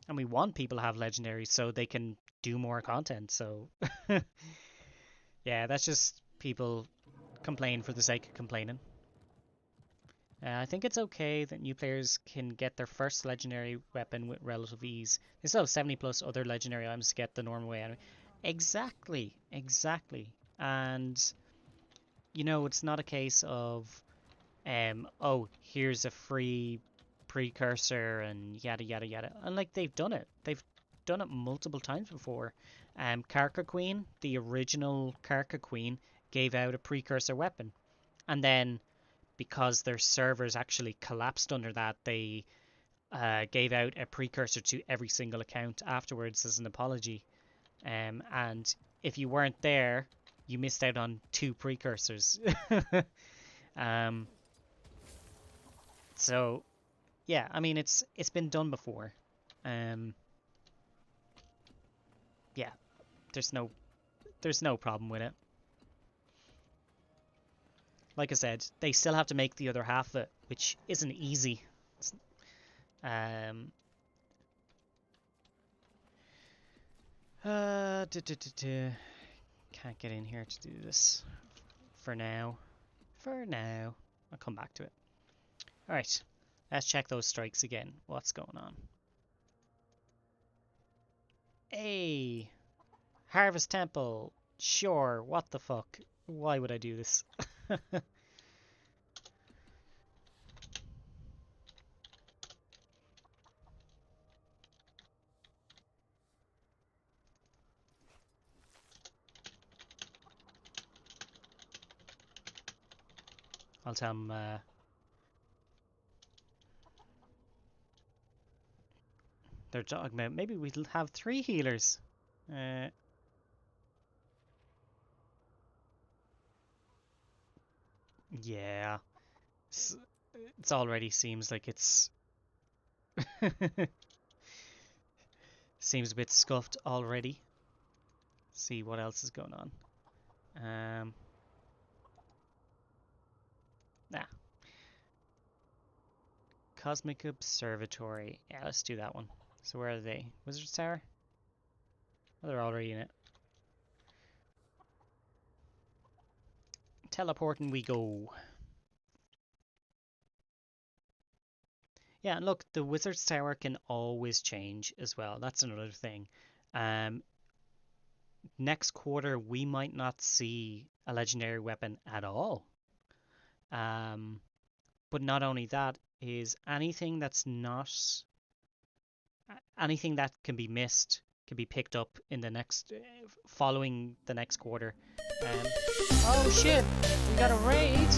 And we want people to have legendaries so they can do more content, so yeah, that's just people complain for the sake of complaining. I think it's okay that new players can get their first legendary weapon with relative ease. They still have 70 plus other legendary items to get the normal way anyway. Exactly. And it's not a case of oh, here's a free precursor and yada yada yada. And like they've done it multiple times before. Karka Queen, the original Karka Queen, gave out a precursor weapon, and then because their servers actually collapsed under that, they gave out a precursor to every single account afterwards as an apology. And if you weren't there, you missed out on 2 precursors. So yeah, I mean it's been done before. Yeah, there's no problem with it. Like I said, they still have to make the other half of it, which isn't easy. Can't get in here to do this for now. I'll come back to it. Alright, let's check those strikes again. What's going on? Hey! Harvest Temple! Sure, what the fuck? Why would I do this? I'll tell him they're talking about maybe we'll have 3 healers. Yeah. It already seems like it's seems a bit scuffed already. See what else is going on. Cosmic Observatory. Yeah, let's do that one. So where are they? Wizard's Tower? Oh, they're already in it. Teleporting we go. Yeah, and look, the Wizard's Tower can always change as well. That's another thing. Next quarter, we might not see a legendary weapon at all. But not only that, is anything that's not... anything that can be missed can be picked up in the next... following the next quarter. Oh shit! We got a raid!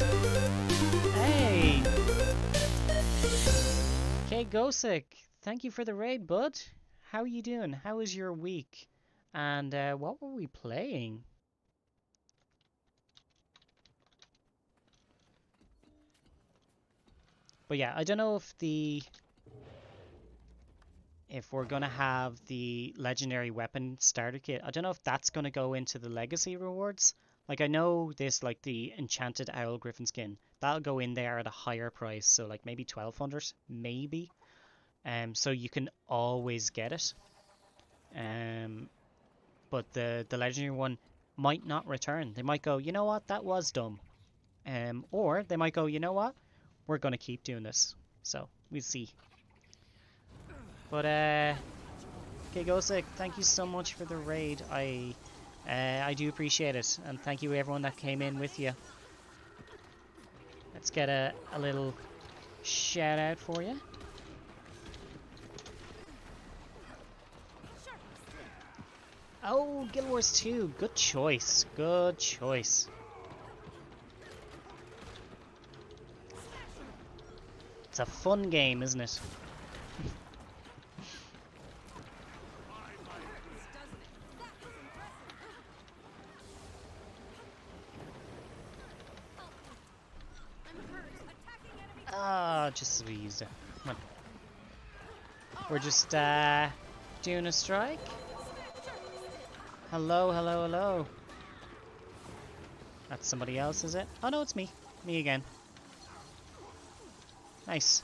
Hey! Okay, Gosek, thank you for the raid, bud. how are you doing? How was your week? And what were we playing? But yeah, I don't know if we're gonna have the legendary weapon starter kit. I don't know if that's gonna go into the legacy rewards. Like I know this, like the enchanted owl griffin skin, that'll go in there at a higher price, so like maybe 1200, maybe. So you can always get it. But the legendary one might not return. They might go, you know what, that was dumb. Or they might go, you know what, we're gonna keep doing this. So we'll see. But okay, Gosek, thank you so much for the raid. I do appreciate it, and thank you everyone that came in with you. Let's get a little shout out for you. Oh, Guild Wars 2, good choice, good choice. It's a fun game, isn't it? Ah, just as we used it. Come on. We're just doing a strike. Hello, hello, hello. That's somebody else, is it? Oh no, it's me. Me again. Nice.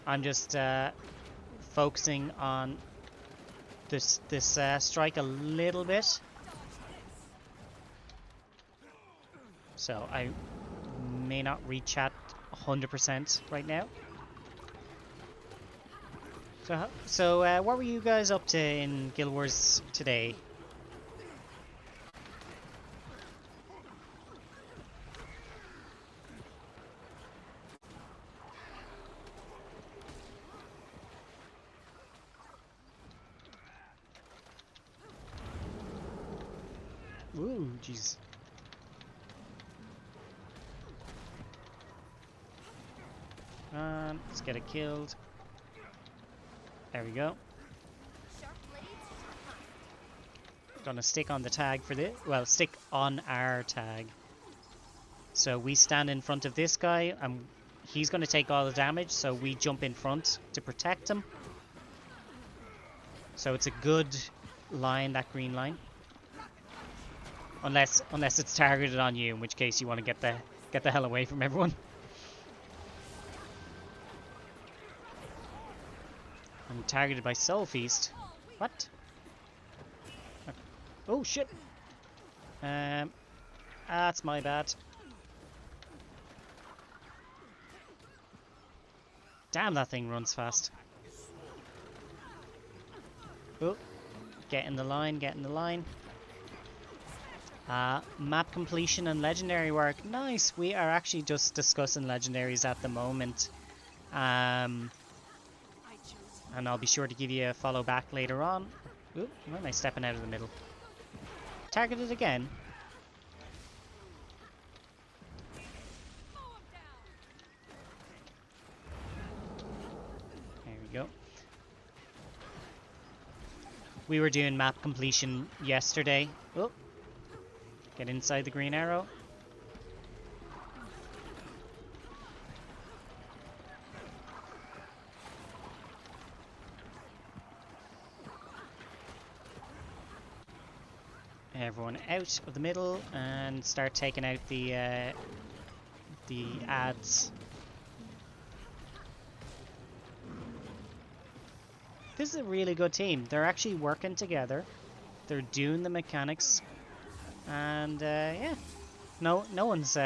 I'm just focusing on this strike a little bit. So I may not reach at 100% right now. So what were you guys up to in Guild Wars today? Ooh, jeez. Let's get it killed. There we go. Gonna stick on the tag for this. Well, stick on our tag. So we stand in front of this guy, and he's gonna take all the damage. So we jump in front to protect him. So it's a good line, that green line. Unless it's targeted on you, in which case you want to get the hell away from everyone. I'm targeted by Soul Feast. What? Oh shit! That's my bad. Damn, that thing runs fast. Oh, get in the line, get in the line. Map completion and legendary work. Nice. We are actually just discussing legendaries at the moment. And I'll be sure to give you a follow back later on. Ooh, why am I stepping out of the middle? Targeted again. There we go. We were doing map completion yesterday. Oh, get inside the green arrow. Everyone out of the middle and start taking out the ads. This is a really good team. They're actually working together. They're doing the mechanics, and yeah, no one's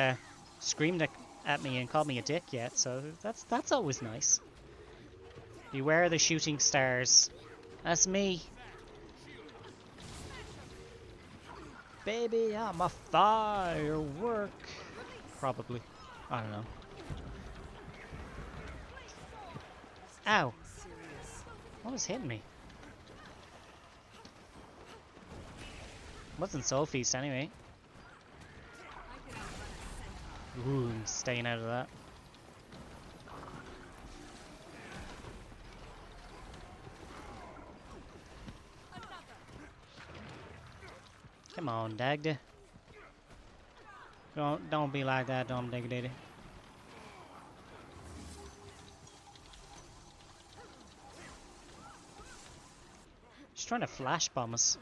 screamed at me and called me a dick yet. So that's always nice. Beware the shooting stars. That's me. Baby, I'm a firework. Probably. I don't know. Ow. What was hitting me? Wasn't Soul Feast anyway. Ooh, I'm staying out of that. Come on, Dagda. Don't be like that, Dom Diggy. She's trying to flash bomb us.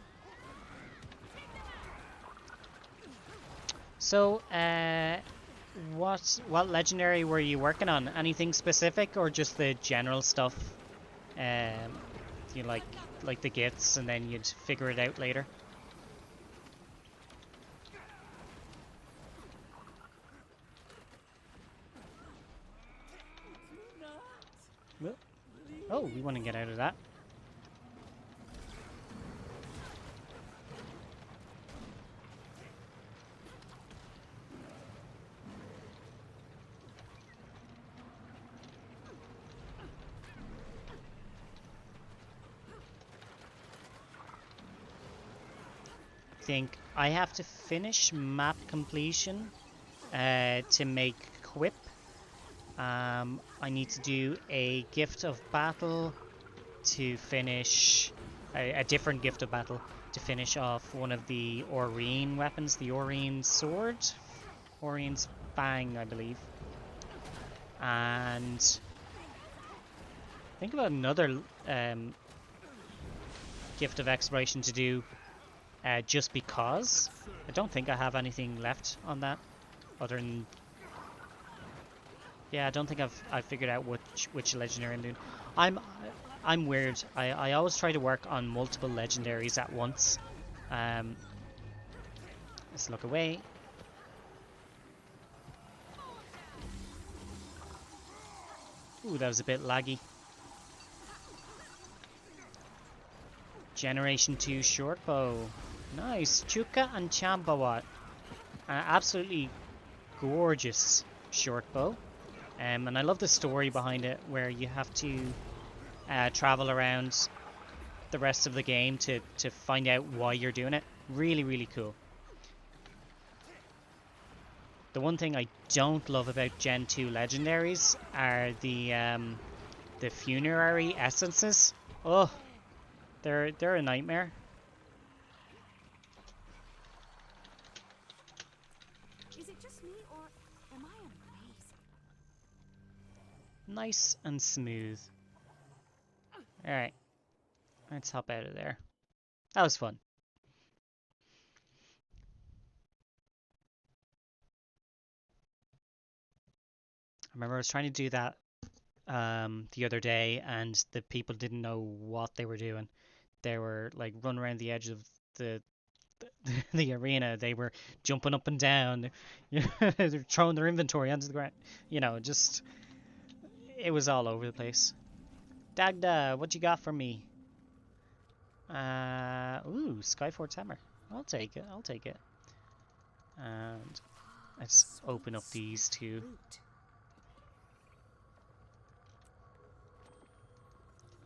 So, what legendary were you working on? Anything specific or just the general stuff? You like the gifts, and then you'd figure it out later. Oh, we want to get out of that. Think I have to finish map completion to make Quip. I need to do a gift of battle to finish a different gift of battle to finish off one of the Aurene weapons, the Aurene sword, Aurene's Fang, I believe. And think about another gift of exploration to do. Just because I don't think I have anything left on that, other than yeah, I don't think I've figured out which legendary I'm doing. I'm weird. I always try to work on multiple legendaries at once. Let's look away. Ooh, that was a bit laggy. Generation 2 short bow. Nice. Chuka and Champawat. Absolutely gorgeous short bow. And I love the story behind it, where you have to travel around the rest of the game to find out why you're doing it. Really, really cool. The one thing I don't love about Gen 2 legendaries are the funerary essences. Oh, they're a nightmare. Is it just me, or am I amazing? Nice and smooth. Alright. Let's hop out of there. That was fun. I remember I was trying to do that the other day, and the people didn't know what they were doing. They were like running around the edge of the arena. They were jumping up and down. They're throwing their inventory onto the ground. You know, just it was all over the place. Dagda, what you got for me? Ooh, Skyforge Hammer. I'll take it. I'll take it. And let's open up these two.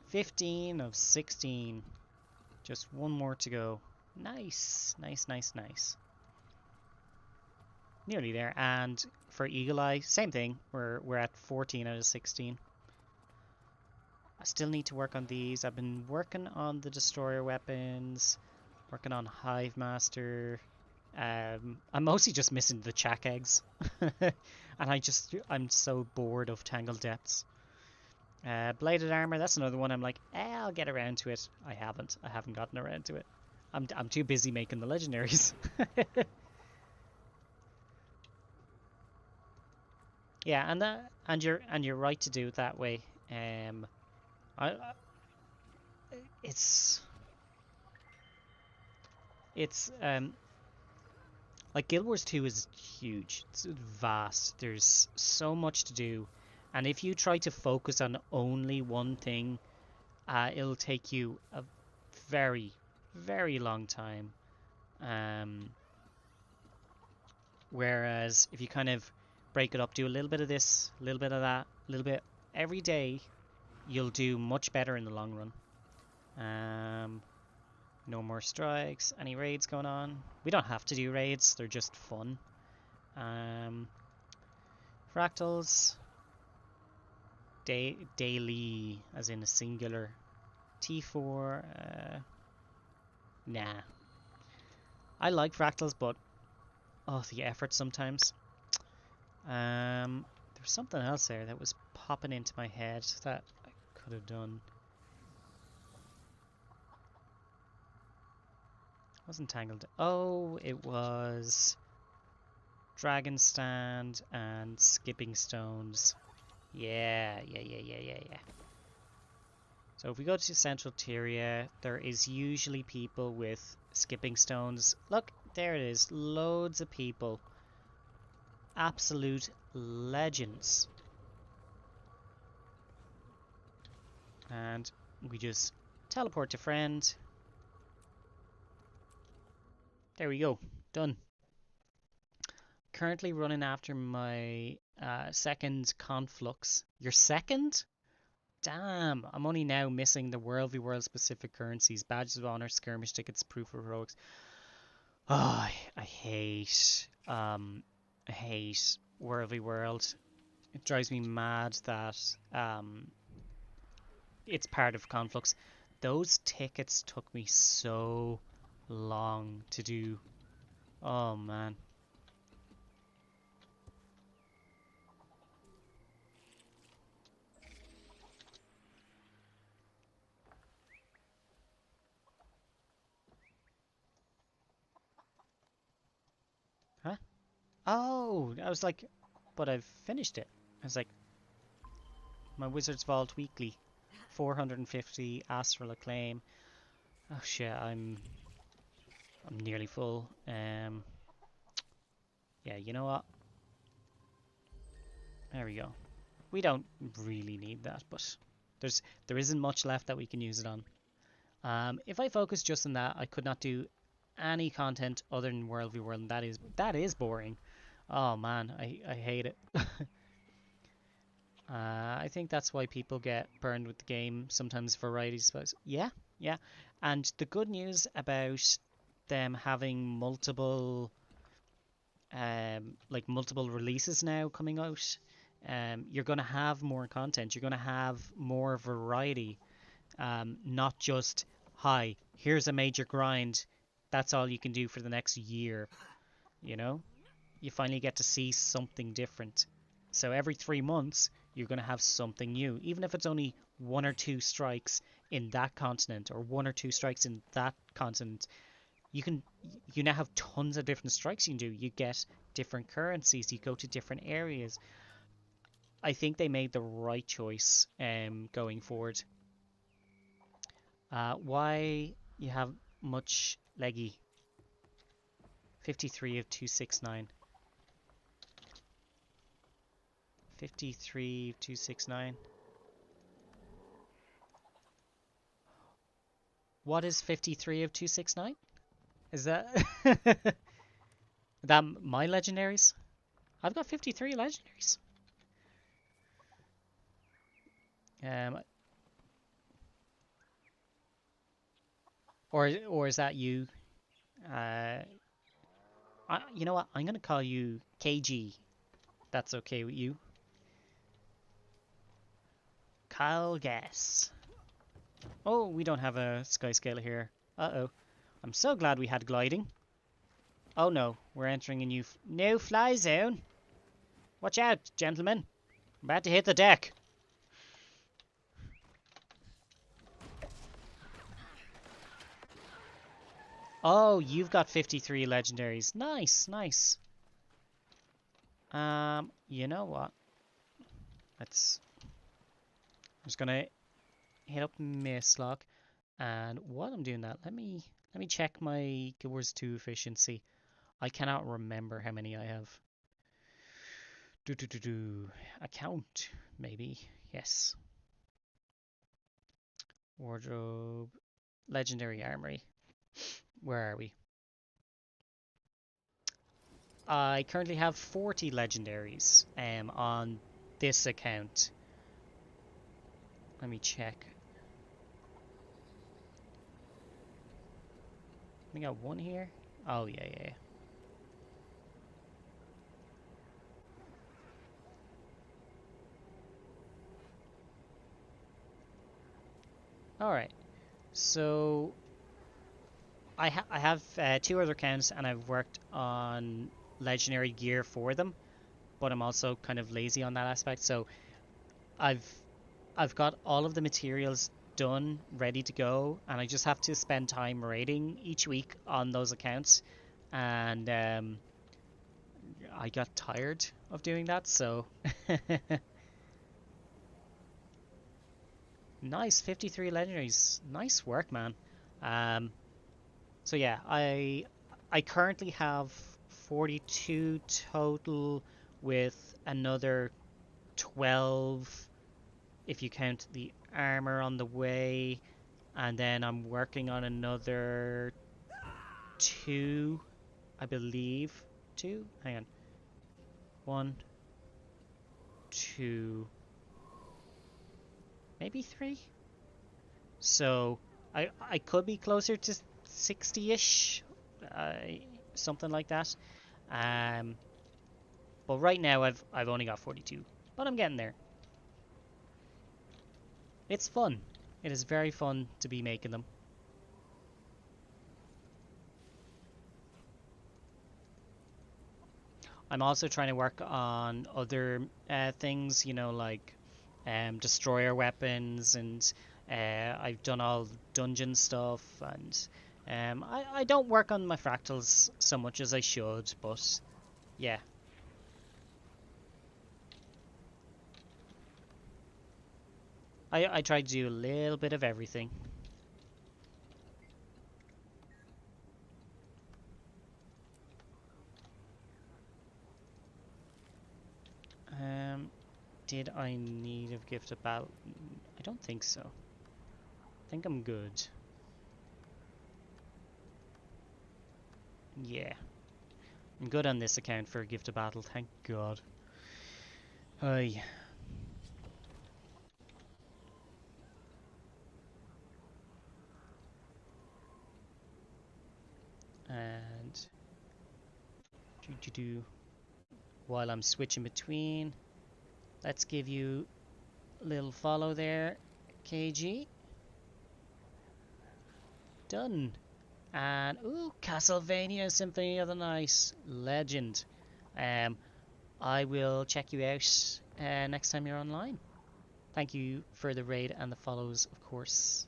15 of 16. Just one more to go. Nice, nice, nice, nice. Nearly there. And for Eagle Eye, same thing. We're at 14 out of 16. I still need to work on these. I've been working on the destroyer weapons, working on Hive Master. I'm mostly just missing the Chak eggs, and I'm so bored of Tangled Depths. Bladed armor, that's another one. I'm like, I'll get around to it. I haven't gotten around to it. I'm too busy making the legendaries. Yeah, and you're right to do it that way. It's like Guild Wars 2 is huge. It's vast. There's so much to do, and if you try to focus on only one thing, it'll take you a very, very long time. Whereas if you kind of break it up, do a little bit of this, a little bit of that, a little bit every day, you'll do much better in the long run. No more strikes. Any raids going on? We don't have to do raids, they're just fun. Fractals. Daily, as in a singular. T4. Nah. I like fractals, but oh, the effort sometimes. There's something else there that was popping into my head that I could have done. Wasn't tangled. Oh, it was dragon stand and skipping stones. Yeah. So if we go to Central Tyria, there is usually people with skipping stones. Look, there it is. Loads of people. Absolute legends. And we just teleport to friend. There we go. Done. Currently running after my second conflux. Your second? Damn, I'm only now missing the World v World specific currencies, badges of honor, skirmish tickets, proof of heroics. Oh, I hate World v World. It drives me mad that it's part of Conflux. Those tickets took me so long to do. Oh man. Huh? Oh, I was like, but I've finished it. I was like, my Wizard's Vault weekly, 450 Astral Acclaim. Oh shit, I'm nearly full. Yeah, you know what? There we go. We don't really need that, but there isn't much left that we can use it on. If I focus just on that, I could not do any content other than World v World, and that is boring. Oh man, I hate it. I think that's why people get burned with the game. Sometimes variety, I suppose. Yeah. And the good news about them having multiple, like multiple releases now coming out, you're gonna have more content. You're gonna have more variety. Not just, hi, here's a major grind. That's all you can do for the next year. You know, you finally get to see something different. So every 3 months, you're going to have something new, even if it's only 1 or 2 strikes in that continent or 1 or 2 strikes in that continent. You now have tons of different strikes you can do. You get different currencies. You go to different areas. I think they made the right choice going forward. Why you have much leggy? 53 of 269. 53 of 269. What is 53 of 269? Is that that my legendaries? I've got 53 legendaries. Or is that you? You know what? I'm gonna call you KG. That's okay with you. Kyle Guess. Oh, we don't have a sky scale here. Uh-oh. I'm so glad we had gliding. Oh no, we're entering a new no fly zone. Watch out, gentlemen. I'm about to hit the deck. Oh, you've got 53 legendaries. Nice. You know what? I'm just gonna hit up Mistlock, and while I'm doing that, let me check my Guild Wars 2 efficiency. I cannot remember how many I have. Account, maybe. Yes. Wardrobe. Legendary Armory. Where are we? I currently have 40 legendaries on this account. Let me check. I got one here. Oh, yeah. Alright. So I have two other accounts, and I've worked on legendary gear for them, but I'm also kind of lazy on that aspect. So I've I've got all of the materials done, ready to go, and I just have to spend time raiding each week on those accounts. And I got tired of doing that, so nice 53 legendaries. Nice work, man. Um, so yeah, I currently have 42 total with another 12 if you count the armor on the way, and then I'm working on another two, I believe. Two? Hang on. One, two, maybe three? So I could be closer to 60-ish, uh, something like that. Um, but right now I've only got 42, but I'm getting there. It's fun. It is very fun to be making them. I'm also trying to work on other things, you know, like destroyer weapons, and I've done all dungeon stuff, and I don't work on my fractals so much as I should, but yeah. I try to do a little bit of everything. Um, did I need a gift of battle? I don't think so. I think I'm good. Yeah. I'm good on this account for a gift of battle, thank God. Aye. And while I'm switching between, let's give you a little follow there, KG. Done. And ooh, Castlevania Symphony of the Night, legend. I will check you out next time you're online. Thank you for the raid and the follows, of course.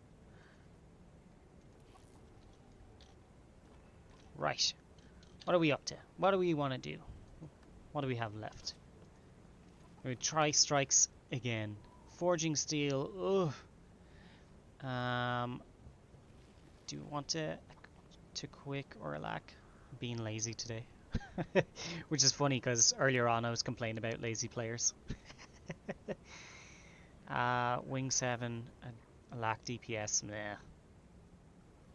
Right. What are we up to? What do we want to do? What do we have left? We try strikes again. Forging steel. Ugh. Do you want to quick or a lack? I'm being lazy today. Which is funny because earlier on I was complaining about lazy players. Wing 7, a lack DPS, meh.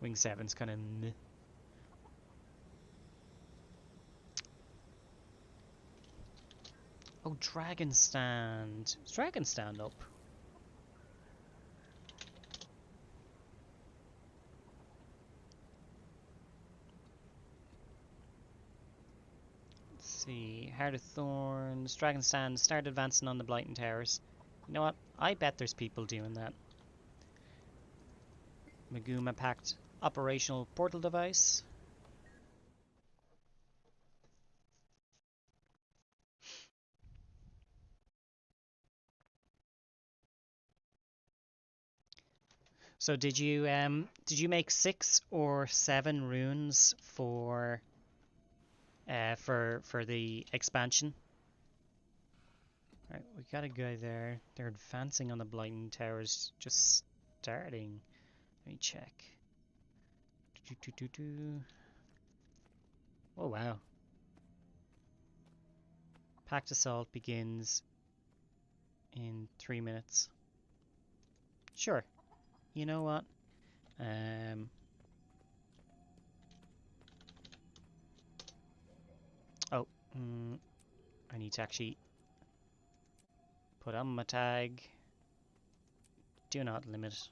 Wing 7's kind of meh. Oh, Dragon Stand. Is Dragon Stand up? Let's see. Heart of Thorns. Dragon Stand. Start advancing on the Blighting Towers. You know what? I bet there's people doing that. Maguma Pact. Operational portal device. So did you make 6 or 7 runes for the expansion? Right, we got a guy there. They're advancing on the Blighting Towers, just starting. Let me check. Oh wow. Pact Assault begins in 3 minutes. Sure. You know what? Oh, I need to actually put on my tag. Do not limit.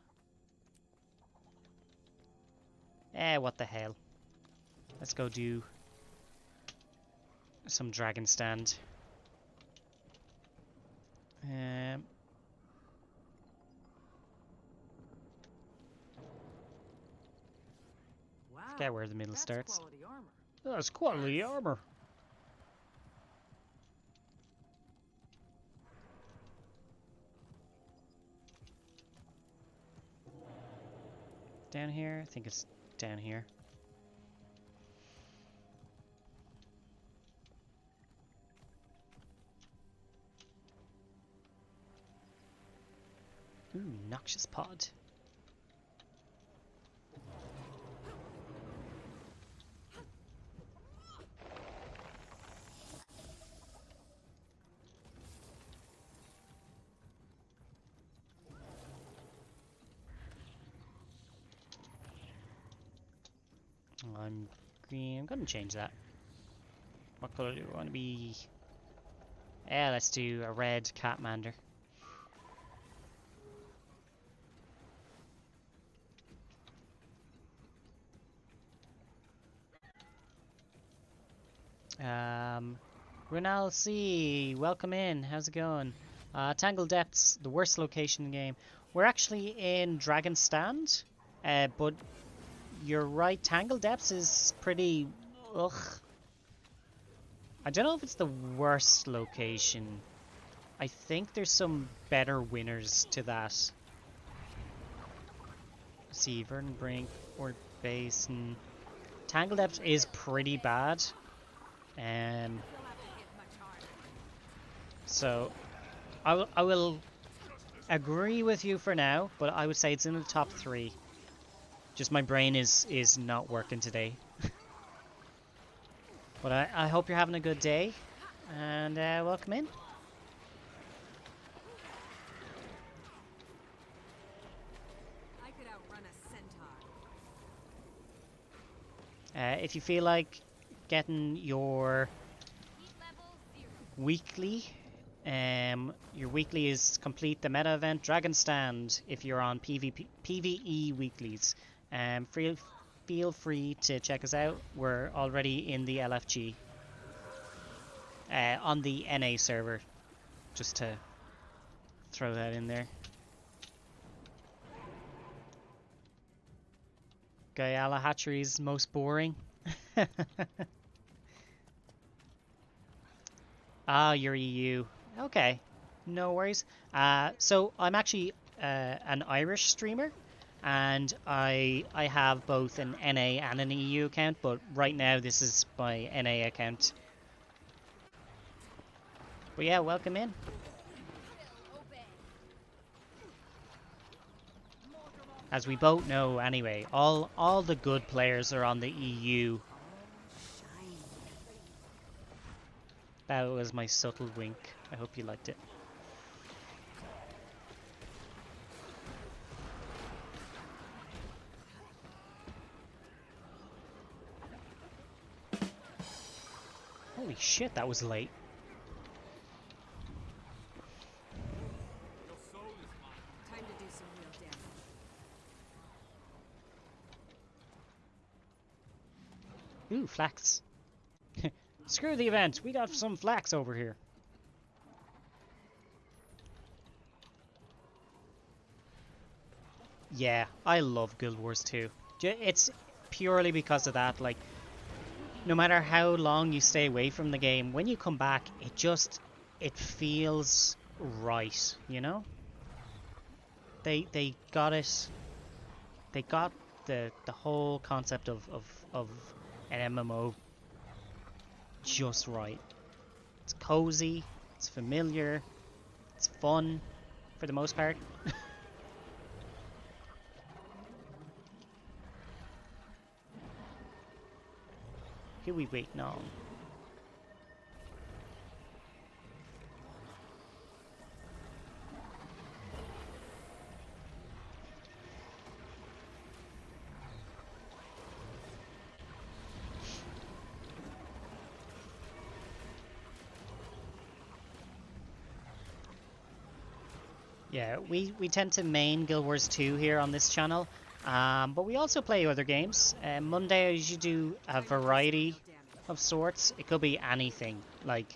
What the hell. Let's go do some Dragon Stand. Wow, Get where the middle starts. Quality armor. That's quality armor. Down here? I think it's down here. Ooh, noxious pod. I'm green. I'm gonna change that. What color do I want to be? Yeah, let's do a red Catmander. Runal C, welcome in. How's it going? Tangle Depths, the worst location in the game. We're actually in Dragon Stand, but you're right. Tangle Depths is pretty. Ugh. I don't know if it's the worst location. I think there's some better winners to that. Let's see, Verdant Brink, Ord Basin. Tangle Depths is pretty bad. So I will agree with you for now, but I would say it's in the top 3. Just my brain is not working today. But I hope you're having a good day, and welcome in. I could outrun a centaur. If you feel like getting your Heat level 0. weekly, your weekly is complete the meta event Dragon Stand if you're on PvE weeklies. Feel free to check us out. We're already in the LFG. On the NA server. Just to throw that in there. Guyala Hatchery's most boring. Ah, you're EU. Okay, no worries. So I'm actually an Irish streamer, and I have both an NA and an EU account, but right now this is my NA account. But yeah, welcome in. As we both know anyway, all the good players are on the EU. That was my subtle wink. I hope you liked it. Holy shit, that was late. Time to do some real damage. Ooh, flax. Screw the event, we got some flax over here. Yeah, I love Guild Wars 2. It's purely because of that, like, no matter how long you stay away from the game, when you come back, it feels right, you know? They got it. They got the whole concept of an MMO just right. It's cozy, it's familiar, it's fun for the most part. Who we waiting on? Yeah, we tend to main Guild Wars 2 here on this channel, but we also play other games. Monday I usually do a variety of sorts. It could be anything, like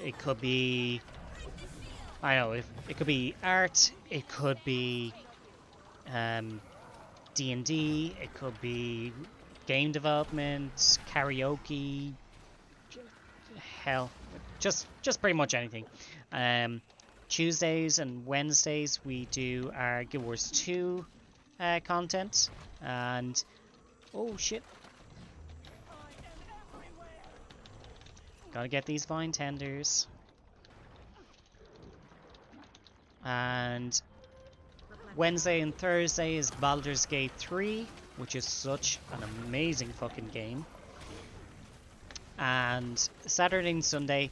it could be, I don't know, it could be art, it could be D&D, it could be game development, karaoke, hell, just pretty much anything. Tuesdays and Wednesdays we do our Guild Wars 2 content, and oh shit, gotta get these vine tenders. And Wednesday and Thursday is Baldur's Gate 3, which is such an amazing fucking game. And Saturday and Sunday,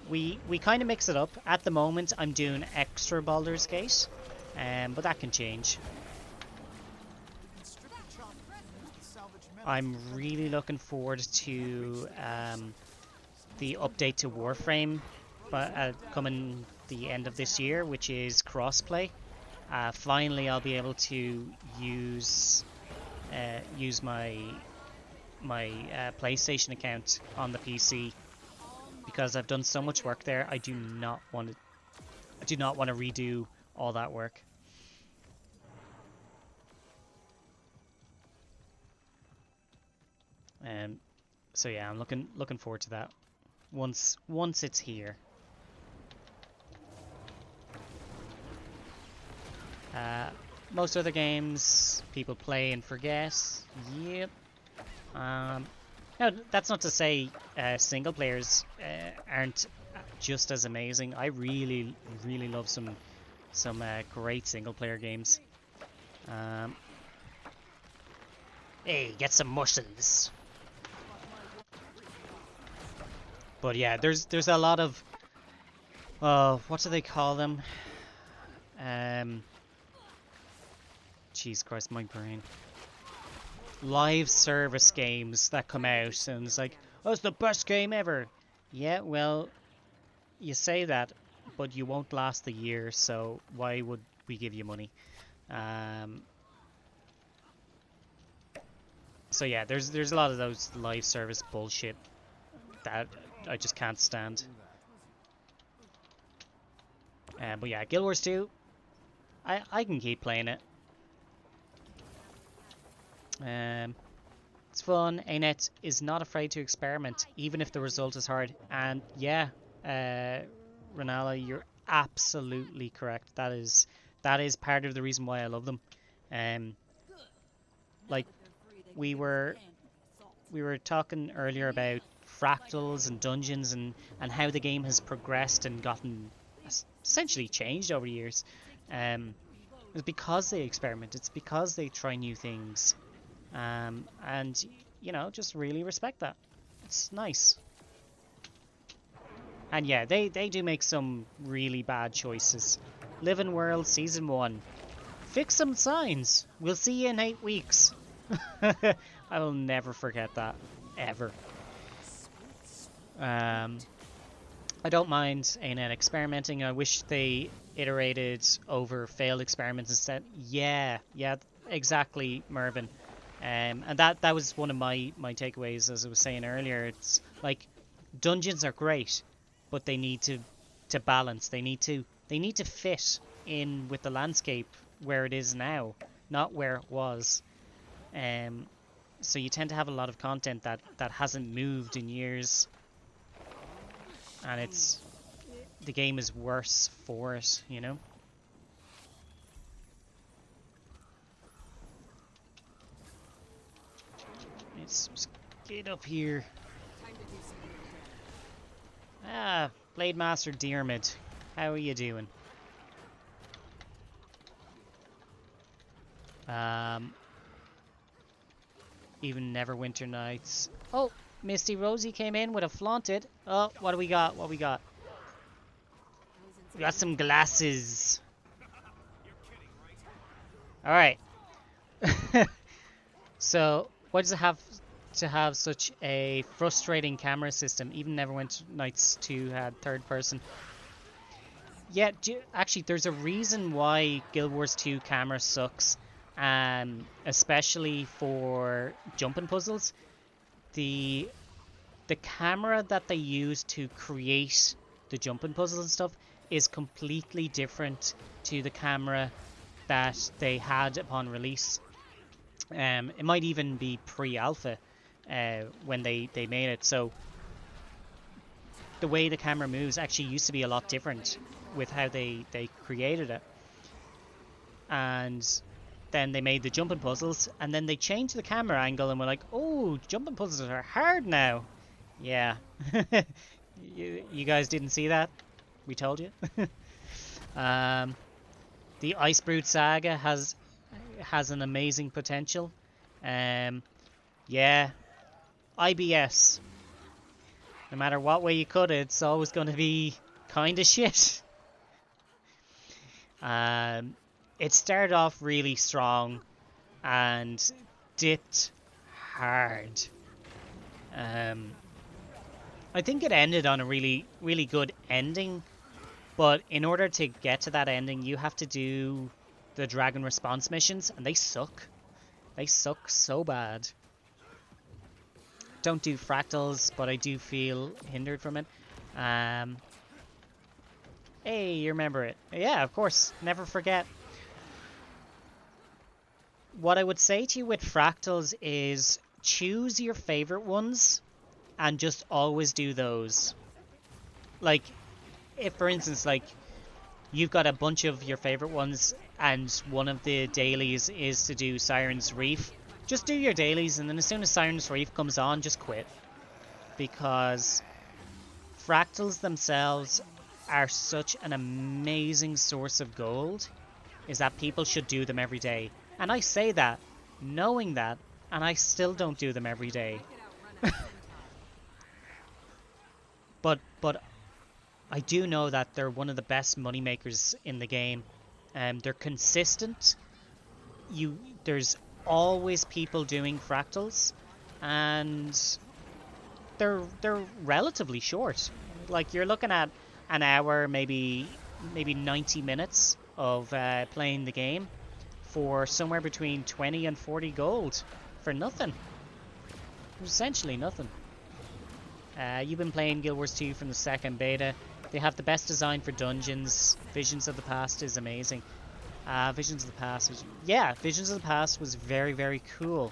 we kind of mix it up. At the moment, I'm doing extra Baldur's Gate, but that can change. I'm really looking forward to the update to Warframe, but coming the end of this year, which is crossplay. Finally, I'll be able to use my PlayStation account on the PC, because I've done so much work there. I do not want to redo all that work. So yeah, I'm looking forward to that once it's here. Most other games people play and forget. Yep. No, that's not to say single players aren't just as amazing. I really love some great single player games. Hey, get some muscles. But yeah, there's a lot of what do they call them? Jeez Christ, my brain. Live service games that come out, and it's like, oh, it's the best game ever. Yeah, well, you say that, but you won't last a year, so why would we give you money? So yeah, there's a lot of those live service bullshit that I just can't stand. But yeah, Guild Wars 2, I can keep playing it. It's fun. ANET is not afraid to experiment, even if the result is hard. And yeah, Renala, you're absolutely correct. That is part of the reason why I love them. Like we were talking earlier about fractals and dungeons and how the game has progressed and gotten essentially changed over the years. It's because they experiment. It's because they try new things. And you know, just really respect that. It's nice. And yeah, they do make some really bad choices. Live in World Season 1. Fix some signs. We'll see you in 8 weeks. I will never forget that. Ever. I don't mind ANET experimenting. I wish they iterated over failed experiments instead. Yeah, exactly, Mervyn. And that was one of my takeaways, as I was saying earlier. It's like dungeons are great, but they need to balance. They need to fit in with the landscape where it is now, not where it was. So you tend to have a lot of content that hasn't moved in years, and the game is worse for it, you know. Let's get up here. Ah, Blade Master Diarmid, how are you doing? Even Neverwinter Nights. Oh, Misty Rosie came in with a flaunted. Oh, what do we got? We got some glasses. Alright. So, why does it have to have such a frustrating camera system? Even Neverwinter Nights 2 had third person. Yeah, actually, there's a reason why Guild Wars 2 camera sucks. Especially for jumping puzzles. The camera that they use to create the jumping puzzles and stuff is completely different to the camera that they had upon release. It might even be pre-alpha when they made it. So the way the camera moves actually used to be a lot different with how they created it. And then they made the jumping puzzles, and then they changed the camera angle and were like, oh, jumping puzzles are hard now. Yeah. you guys didn't see that? We told you. The Icebrood Saga has an amazing potential. Yeah. IBS. No matter what way you cut it, it's always going to be kind of shit. It started off really strong and dipped hard. I think it ended on a really, really good ending, but in order to get to that ending, you have to do the Dragon Response missions, and they suck. They suck so bad. Don't do fractals, but I do feel hindered from it. Hey, you remember it. Yeah, of course. Never forget. What I would say to you with fractals is choose your favorite ones and just always do those. Like, if for instance, like, you've got a bunch of your favorite ones and one of the dailies is to do Siren's Reef, just do your dailies, and then as soon as Siren's Reef comes on, just quit. Because fractals themselves are such an amazing source of gold, is that people should do them every day. And I say that, knowing that, and I still don't do them every day. But I do know that they're one of the best money makers in the game. They're consistent. There's always people doing fractals, and they're relatively short. Like, you're looking at an hour, maybe 90 minutes of playing the game for somewhere between 20 and 40 gold for nothing. Essentially nothing. You've been playing Guild Wars 2 from the second beta. They have the best design for dungeons. Visions of the Past is amazing. Visions of the Past was... Yeah, Visions of the Past was very, very cool.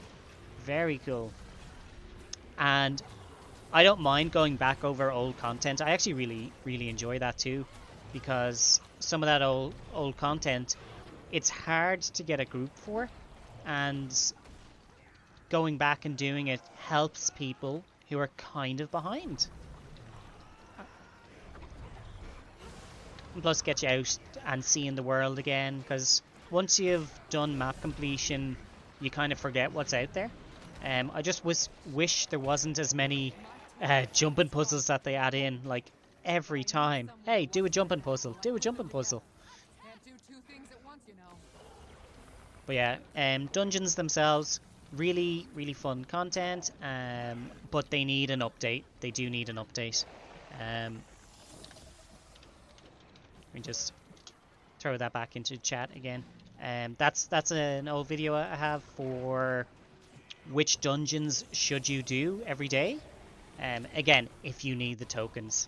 Very cool. And I don't mind going back over old content. I actually really, really enjoy that too. Because some of that old content, it's hard to get a group for. And going back and doing it helps people who are kind of behind. And plus get you out and seeing the world again, because once you've done map completion, you kind of forget what's out there. I just wish there wasn't as many jumping puzzles that they add in, like, every time. Hey, do a jumping puzzle, do a jumping puzzle. Can't do two things at once, you know. But yeah, dungeons themselves, really, really fun content, but they need an update. They do need an update. Let me just throw that back into chat again. That's an old video I have for which dungeons should you do every day. Again, if you need the tokens.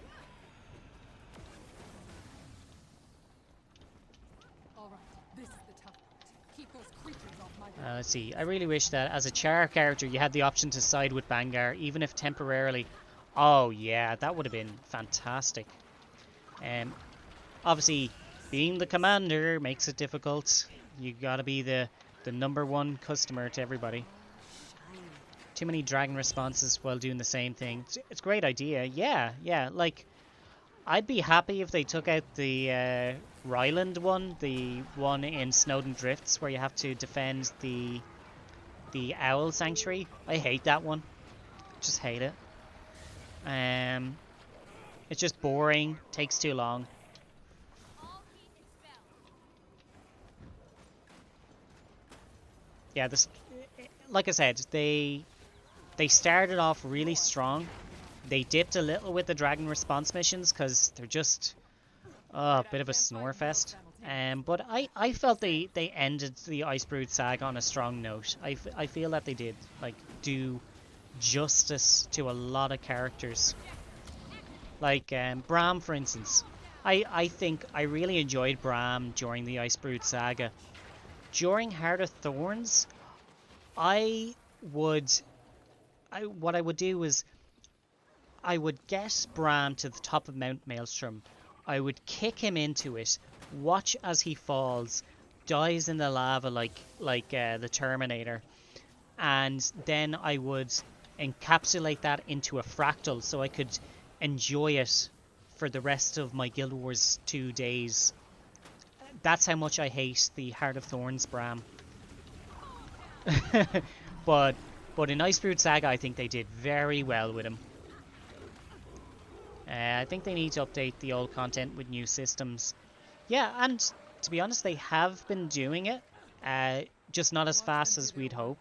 All right, this is the tough part. Keep those creatures off my back. Let's see. I really wish that as a Char character you had the option to side with Bangar, even if temporarily. Oh yeah, that would have been fantastic. Obviously, being the commander makes it difficult. You gotta be the #1 customer to everybody. Too many dragon responses while doing the same thing. It's a great idea. Yeah. Like, I'd be happy if they took out the Ryland one, the one in Snowden Drifts, where you have to defend the Owl Sanctuary. I hate that one. Just hate it. It's just boring. Takes too long. Yeah, this, like I said, they started off really strong. They dipped a little with the Dragon Response missions because they're just a bit of a snore fest. But I felt they ended the Icebrood Saga on a strong note. I feel that they did, like, do justice to a lot of characters. Like Braum, for instance. I think I really enjoyed Braum during the Icebrood Saga. During Heart of Thorns, I would, what I would do is I would get Bran to the top of Mount Maelstrom. I would kick him into it, watch as he falls, dies in the lava like the Terminator, and then I would encapsulate that into a fractal so I could enjoy it for the rest of my Guild Wars 2 days. That's how much I hate the Heart of Thorns Bram. but in Icebrood Saga, I think they did very well with him. I think they need to update the old content with new systems. Yeah, and to be honest, they have been doing it, just not as fast as we'd hope.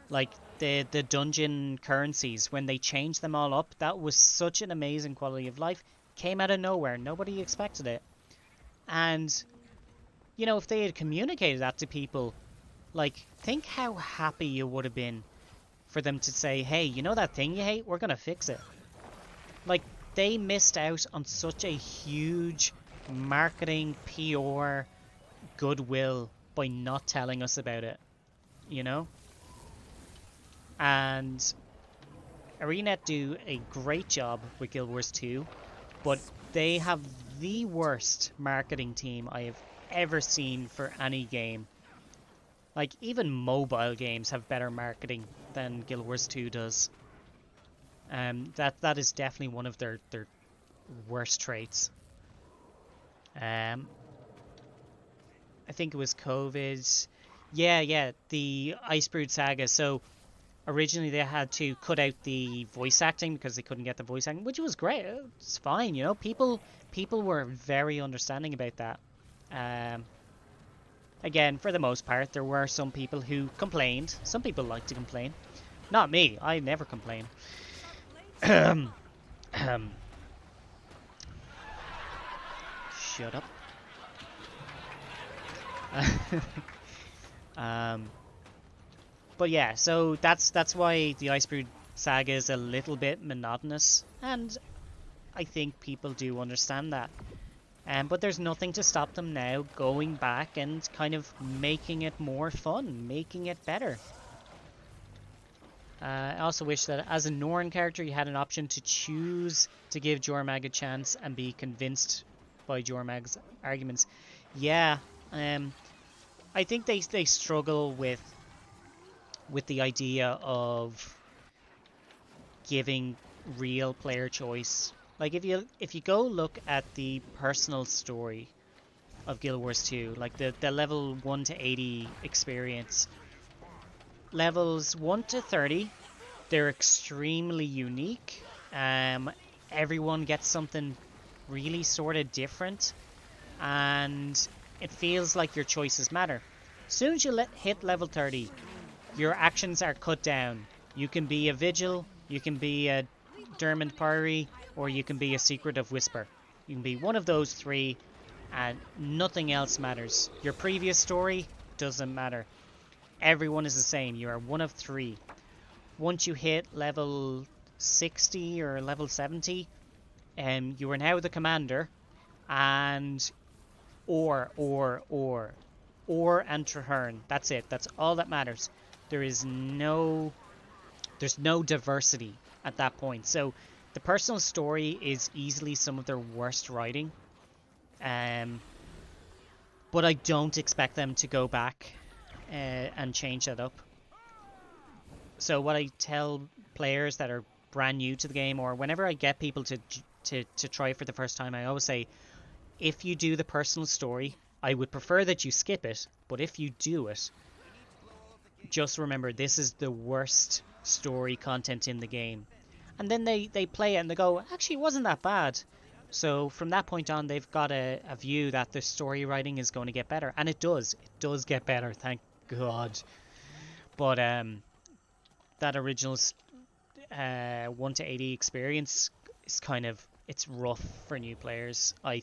Like the dungeon currencies, when they changed them all up, that was such an amazing quality of life. Came out of nowhere, nobody expected it. And, you know, if they had communicated that to people, like, think how happy you would have been for them to say, hey, you know that thing you hate? We're gonna fix it. Like, they missed out on such a huge marketing, PR, goodwill by not telling us about it, you know? And ArenaNet do a great job with Guild Wars 2, but they have the worst marketing team I have ever seen for any game. Like, even mobile games have better marketing than Guild Wars 2 does. That is definitely one of their worst traits. I think it was COVID. Yeah, the Icebrood Saga. So originally they had to cut out the voice acting because they couldn't get the voice acting, which was great. It's fine, you know. People were very understanding about that. Again, for the most part, there were some people who complained. Some people like to complain. Not me. I never complain. Shut up. But yeah, so that's why the Icebrood Saga is a little bit monotonous, and I think people do understand that. But there's nothing to stop them now going back and kind of making it more fun, making it better. I also wish that as a Norn character you had an option to choose to give Jormag a chance and be convinced by Jormag's arguments. Yeah, I think they struggle with the idea of giving real player choice. Like if you go look at the personal story of Guild Wars 2, like the level 1 to 80 experience, levels 1 to 30, they're extremely unique. Everyone gets something really sort of different, and it feels like your choices matter. As soon as you hit level 30, your actions are cut down. You can be a Vigil, you can be a Dermot Pyre, or you can be a Secret of Whisper. You can be one of those three, and nothing else matters. Your previous story doesn't matter. Everyone is the same. You are one of three. Once you hit level 60 or level 70, you are now the commander, and or and Traherne. That's it. That's all that matters. There's no diversity at that point. So the personal story is easily some of their worst writing. But I don't expect them to go back and change that up. So what I tell players that are brand new to the game, or whenever I get people to try it for the first time, I always say, if you do the personal story, I would prefer that you skip it, but if you do it, just remember this is the worst story content in the game. And then they play it and they go, actually it wasn't that bad. So from that point on, they've got a view that the story writing is going to get better. And it does get better, thank God. But that original 1 to 80 experience is kind of, it's rough for new players, I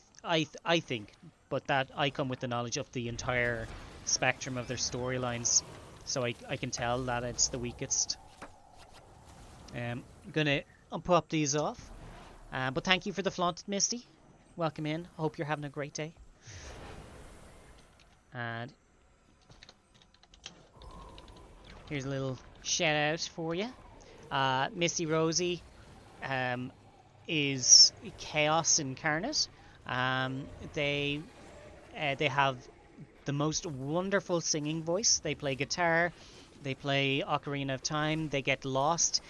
think. But that I come with the knowledge of the entire spectrum of their storylines, so I can tell that it's the weakest. I'm gonna pop these off, but thank you for the Flaunted Misty. Welcome in. I hope you're having a great day. And Here's a little shout out for you. Misty Rosie is chaos incarnate. They have the most wonderful singing voice. They play guitar, they play Ocarina of Time, they get lost,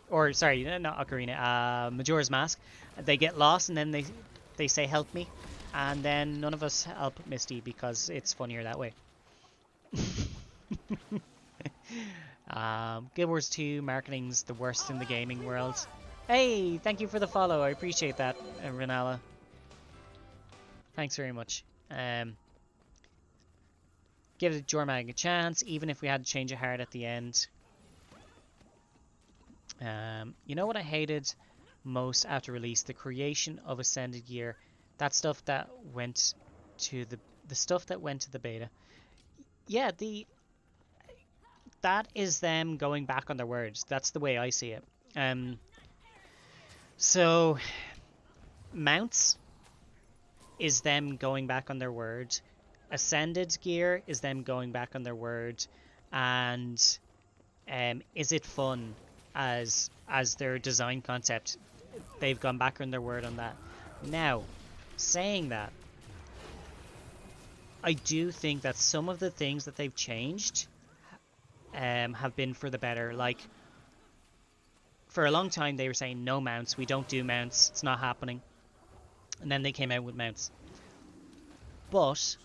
or sorry, not Ocarina, Majora's Mask. They get lost and then they say help me, and then none of us help Misty because it's funnier that way. Guild Wars 2 marketing's the worst in the gaming world. Hey, thank you for the follow. I appreciate that, Renala. Thanks very much. Give it Jormag a chance, even if we had to change a heart at the end. You know what I hated most after release? The creation of Ascended Gear. That stuff that went to the stuff that went to the beta. Yeah, that is them going back on their words. That's the way I see it. So mounts is them going back on their word. Ascended Gear is them going back on their word. And is it fun as their design concept? They've gone back on their word on that. Now, saying that, I do think that some of the things that they've changed have been for the better. Like, for a long time they were saying no mounts, we don't do mounts, it's not happening. And then they came out with mounts. But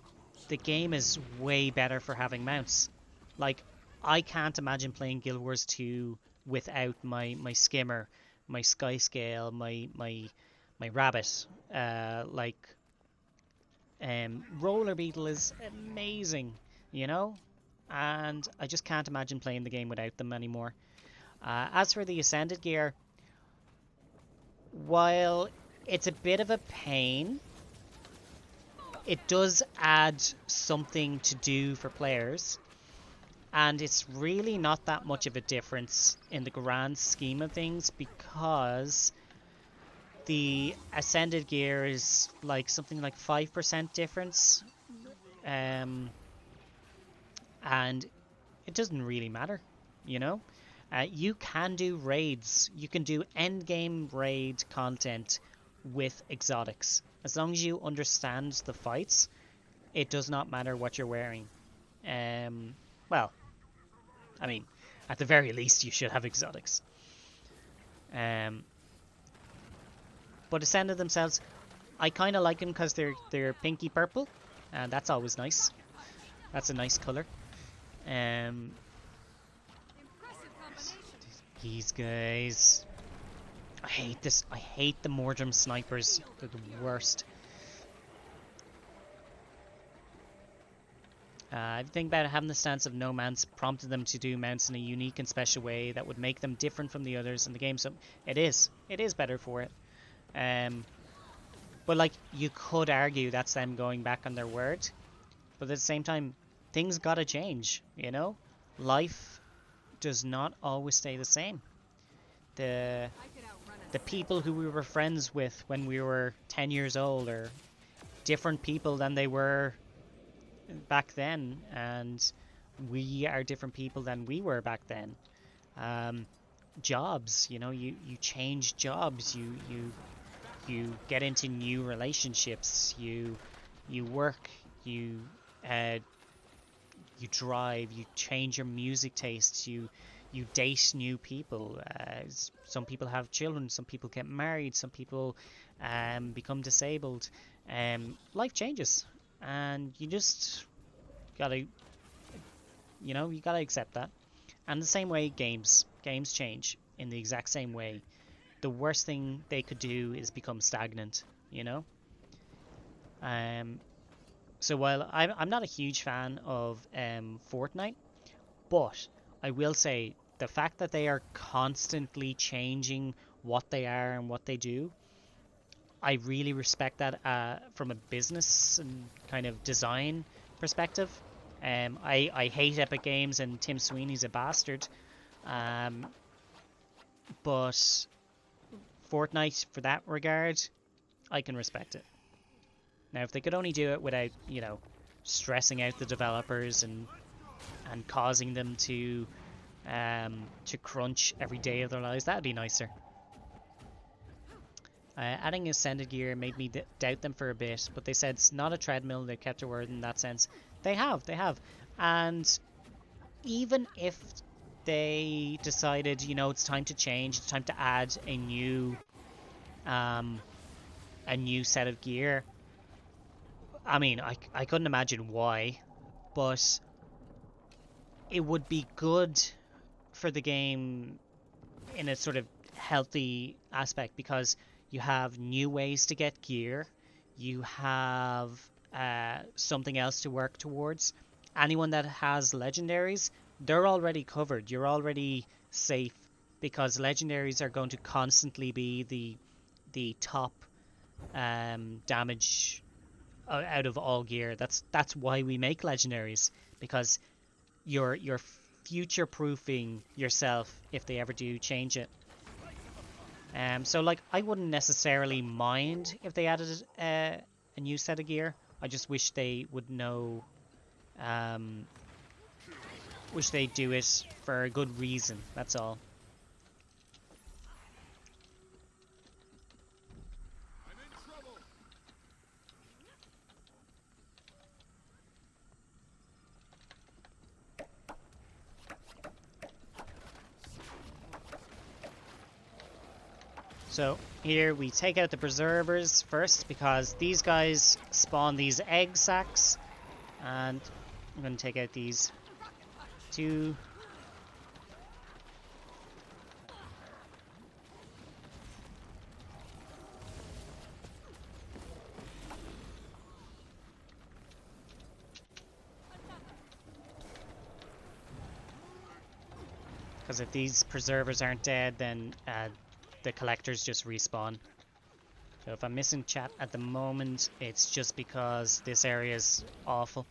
the game is way better for having mounts. Like, I can't imagine playing Guild Wars 2 without my skimmer, my sky scale, my rabbit. Roller Beetle is amazing, you know? And I just can't imagine playing the game without them anymore. As for the Ascended Gear, while it's a bit of a pain, it does add something to do for players. And it's really not that much of a difference in the grand scheme of things, because the Ascended Gear is like something like 5% difference. And it doesn't really matter, you know? You can do raids. You can do endgame raid content with exotics. As long as you understand the fights, it does not matter what you're wearing. Well, I mean, at the very least, you should have exotics. But Ascended themselves, I kind of like them because they're pinky purple, and that's always nice. That's a nice color. Impressive combination. These guys, I hate this. I hate the Mordrum snipers. They're the worst. I think about having the stance of no mounts prompted them to do mounts in a unique and special way that would make them different from the others in the game. So it is better for it. But like, you could argue that's them going back on their word, but at the same time, things gotta change. You know, life does not always stay the same. The people who we were friends with when we were 10 years old are different people than they were back then, and we are different people than we were back then. Jobs, you know, you change jobs, you get into new relationships, you work, you drive, you change your music tastes, you date new people. Some people have children, some people get married, some people become disabled. Life changes, and you just gotta, you know, you gotta accept that. And the same way games change in the exact same way. The worst thing they could do is become stagnant, you know. So while I'm not a huge fan of Fortnite, but I will say the fact that they are constantly changing what they are and what they do, I really respect that from a business and kind of design perspective. I hate Epic Games, and Tim Sweeney's a bastard. But Fortnite, for that regard, I can respect it. Now, if they could only do it without, you know, stressing out the developers and and causing them to crunch every day of their lives. That'd be nicer. Adding ascended gear made me doubt them for a bit, but they said it's not a treadmill. They kept their word in that sense. They have. And even if they decided, you know, it's time to change, it's time to add a new set of gear. I mean, I couldn't imagine why, but it would be good for the game in a sort of healthy aspect, because you have new ways to get gear, you have something else to work towards. Anyone that has legendaries, they're already covered. You're already safe, because legendaries are going to constantly be the top damage out of all gear. That's why we make legendaries, because you're future proofing yourself if they ever do change it. So like, I wouldn't necessarily mind if they added a new set of gear. I just wish they would know, wish they do it for a good reason. That's all. I'm in trouble. So here we take out the preservers first, because these guys spawn these egg sacs, and I'm going to take out these two. Because if these preservers aren't dead, then the collectors just respawn. So if I'm missing chat at the moment, it's just because this area is awful.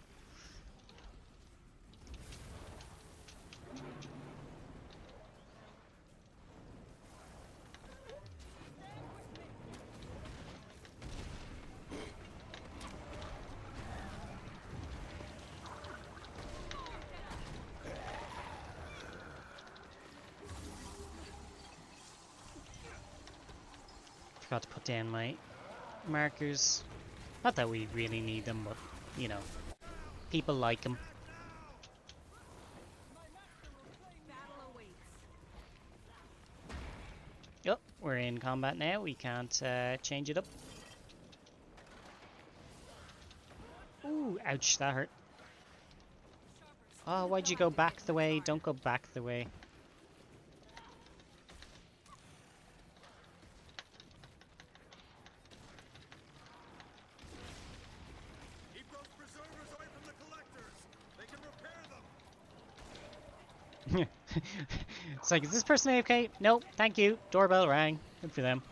Forgot to put down my markers. Not that we really need them, but, you know, people like them. Oh, we're in combat now. We can't change it up. Ooh, ouch, that hurt. Oh, why'd you go back the way? Don't go back the way. It's like, is this person AFK? Nope, thank you. Doorbell rang. Good for them.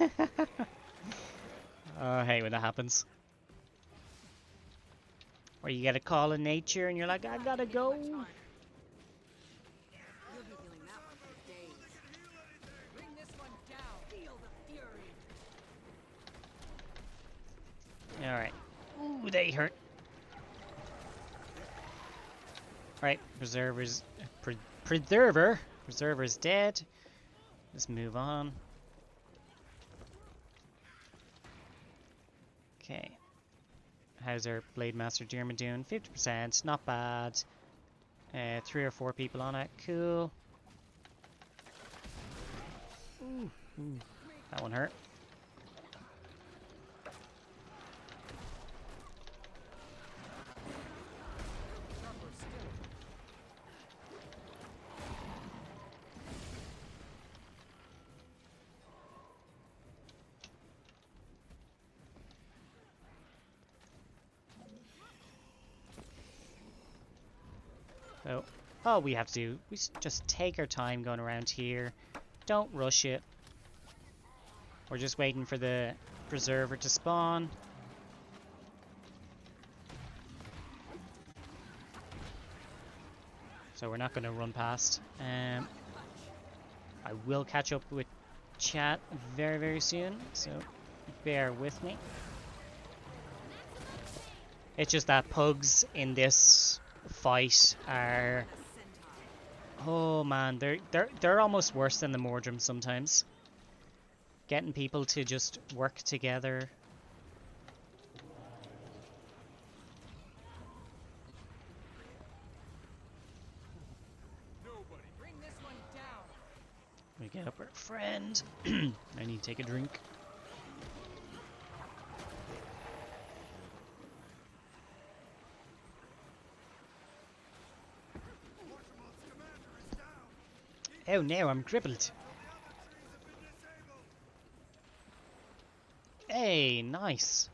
Oh, I hate when that happens. Or you get a call in nature and you're like, I gotta go. You'll be feeling that one for days. Bring this one down. Feel the fury. Alright. Ooh, they hurt. Right, Preserver's dead. Let's move on. Okay. How's our Blade Master Derma doing? 50%, not bad. 3 or 4 people on it, cool. Ooh, that one hurt. So, all we have to do, we just take our time going around here. Don't rush it. We're just waiting for the preserver to spawn. So we're not going to run past. I will catch up with chat very, very soon, so bear with me. It's just that pugs in this fight are, oh man, they're almost worse than the Mordrim sometimes. Getting people to just work together. Nobody. Bring this one down. We get up our friend. I need to take a drink. Oh no, I'm crippled. Hey, nice.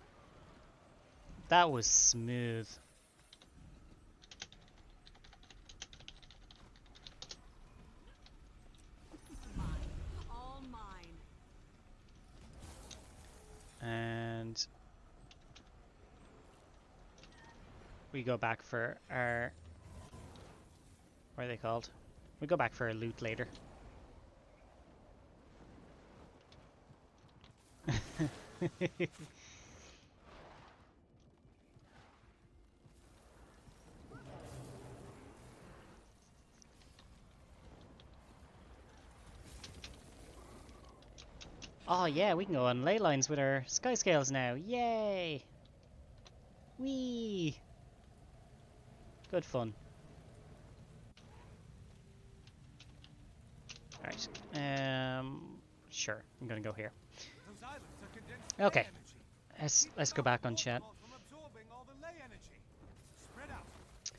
That was smooth. Mine. All mine. And we go back for our, what are they called? We go back for our loot later. Oh yeah, we can go on ley lines with our sky scales now. Yay! Whee! Good fun. Alright. Sure. I'm gonna go here. Those islands are condensed Okay. ley energy. Let's go back on chat. From absorbing all the ley energy. Spread out.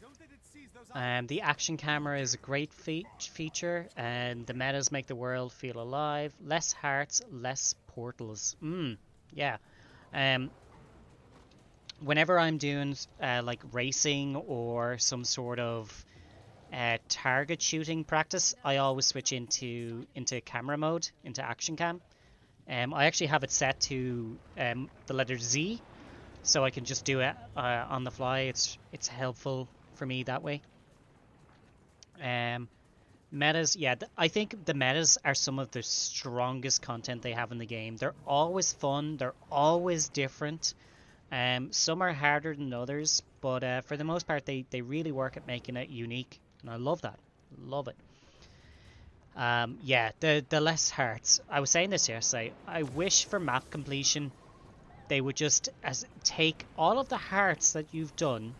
Don't let it seize those islands. The action camera is a great feature, and the metas make the world feel alive. Less hearts, less portals. Yeah. Whenever I'm doing like racing or some sort of target shooting practice, I always switch into camera mode, into action cam. I actually have it set to the letter Z, so I can just do it on the fly. It's helpful for me that way. Metas, yeah, I think the metas are some of the strongest content they have in the game. They're always fun, they're always different. Some are harder than others, but for the most part they really work at making it unique, and I love that. Love it. Yeah, the less hearts. I was saying this yesterday. I wish for map completion they would just take all of the hearts that you've done.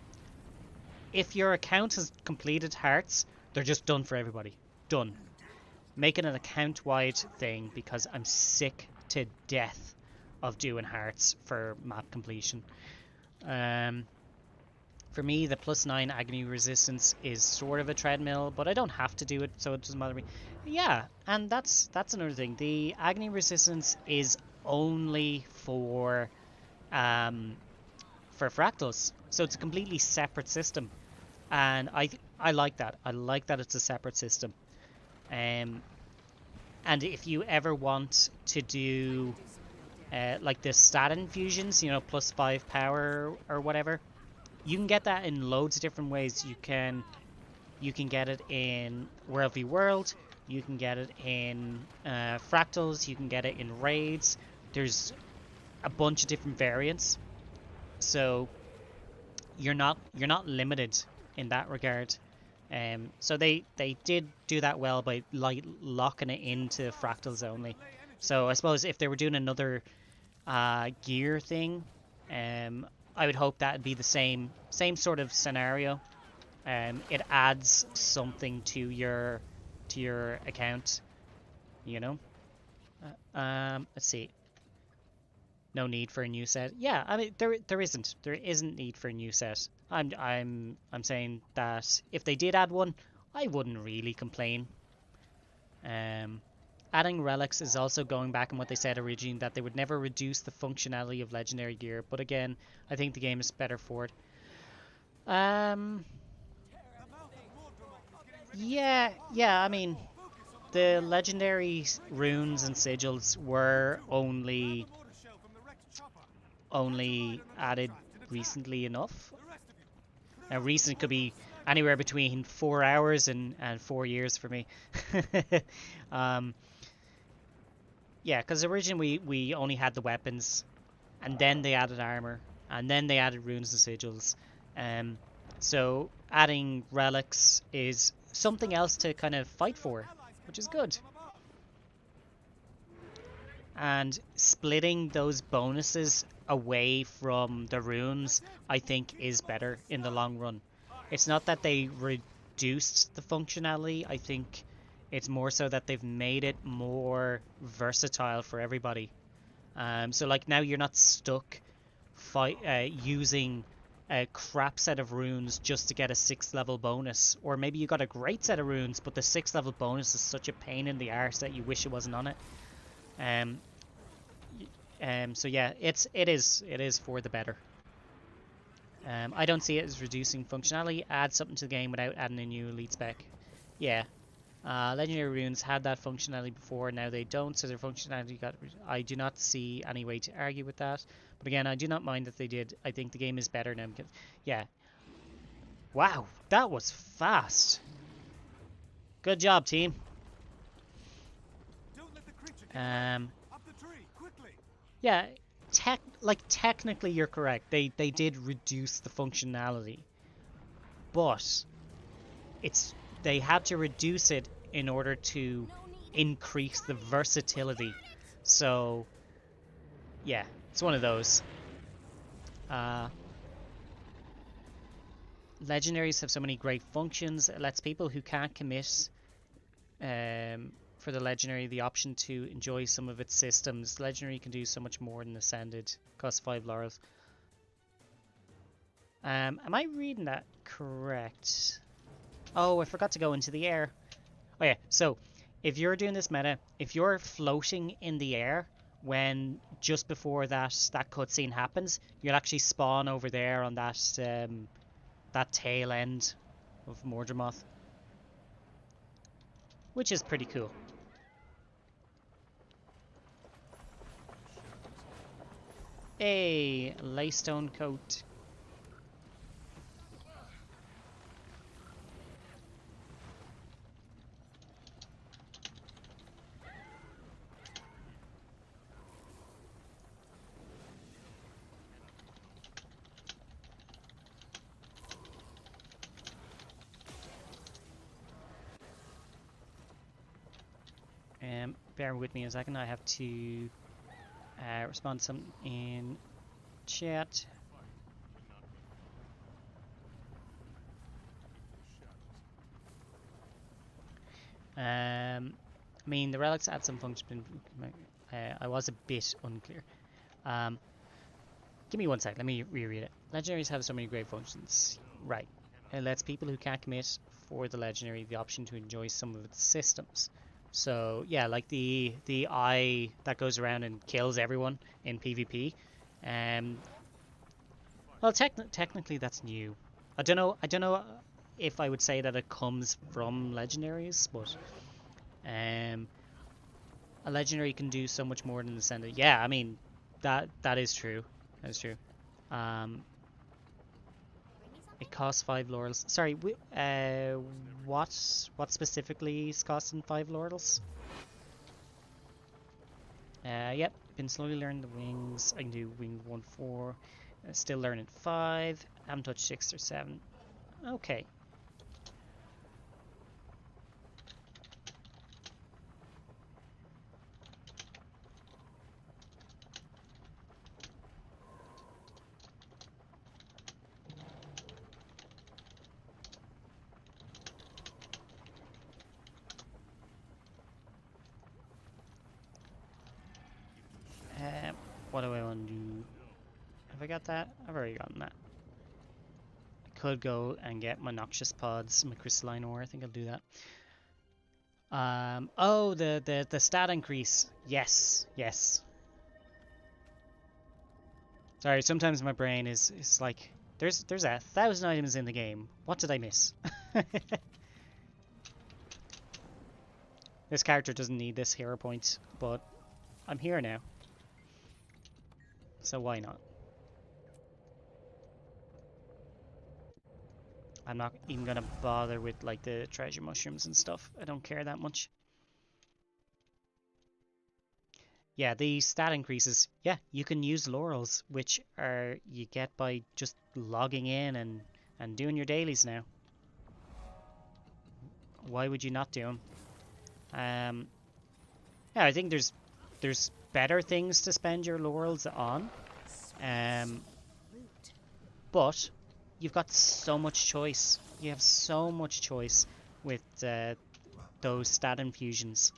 If your account has completed hearts, they're just done for everybody. Done. Make it an account-wide thing, because I'm sick to death of doing hearts for map completion. For me, the +9 agony resistance is sort of a treadmill, but I don't have to do it, so it doesn't bother me. Yeah, and that's another thing. The agony resistance is only for fractals, so it's a completely separate system, and I like that. I like that it's a separate system. And if you ever want to do like the stat infusions, you know, +5 power or whatever, you can get that in loads of different ways. You can get it in World v World, you can get it in fractals, you can get it in raids. There's a bunch of different variants, so you're not limited in that regard. So they did do that well by locking it into fractals only. So I suppose if they were doing another gear thing, I would hope that'd be the same sort of scenario. It adds something to your account, you know. Let's see. No need for a new set. Yeah, I mean there isn't need for a new set. I'm saying that if they did add one, I wouldn't really complain. Adding relics is also going back on what they said originally, that they would never reduce the functionality of legendary gear, but again, I think the game is better for it. Yeah, I mean, the legendary runes and sigils were only added recently enough. Now recent could be anywhere between 4 hours and 4 years for me. Yeah, because originally we only had the weapons, and then they added armor, and then they added runes and sigils. So adding relics is something else to kind of fight for, which is good. And splitting those bonuses away from the runes, I think, is better in the long run. It's not that they reduced the functionality, I think it's more so that they've made it more versatile for everybody. So like now you're not stuck using a crap set of runes just to get a 6th level bonus, or maybe you got a great set of runes but the 6th level bonus is such a pain in the arse that you wish it wasn't on it. So yeah, it is for the better. I don't see it as reducing functionality. Add something to the game without adding a new elite spec. Yeah. Legendary runes had that functionality before, now they don't, so their functionality got... I do not see any way to argue with that. But again, I do not mind that they did. I think the game is better now because... Yeah. Wow, that was fast. Good job, team. Don't let the creature get up the tree, quickly. Yeah, technically you're correct. They did reduce the functionality. But they had to reduce it in order to increase the versatility. So, yeah, it's one of those. Legendaries have so many great functions. It lets people who can't commit for the legendary the option to enjoy some of its systems. Legendary can do so much more than Ascended. Costs 5 laurels. Am I reading that correct? Oh, I forgot to go into the air. Oh yeah, so if you're doing this meta, if you're floating in the air when just before that cutscene happens, you'll actually spawn over there on that that tail end of Mordramoth, which is pretty cool. A Laystone coat. Bear with me a second, I have to respond to something in chat. I mean, the relics add some function. I was a bit unclear. Give me one sec, let me reread it. Legendaries have so many great functions. Right. It lets people who can't commit for the legendary the option to enjoy some of its systems. So yeah, like the eye that goes around and kills everyone in PvP. Well, technically that's new. I don't know if I would say that it comes from legendaries, but a legendary can do so much more than Ascended. Yeah, I mean that is true. That is true. It costs 5 laurels. Sorry, what specifically is costing 5 laurels? Yep, been slowly learning the wings. I can do wing 1, 4. Still learning 5. Haven't touched 6 or 7. Okay. What do I want to do? Have I got that? I've already gotten that. I could go and get my Noxious Pods, my Crystalline Ore. I think I'll do that. Oh, the stat increase. Yes, yes. Sorry, sometimes my brain is like, there's 1,000 items in the game. What did I miss? This character doesn't need this hero point, but I'm here now. So why not? I'm not even gonna bother with like the treasure mushrooms and stuff. I don't care that much. Yeah, the stat increases. Yeah, you can use laurels, which are you get by just logging in and doing your dailies now. why would you not do them? Yeah, I think there's better things to spend your laurels on. But you've got so much choice. You have so much choice with those stat infusions.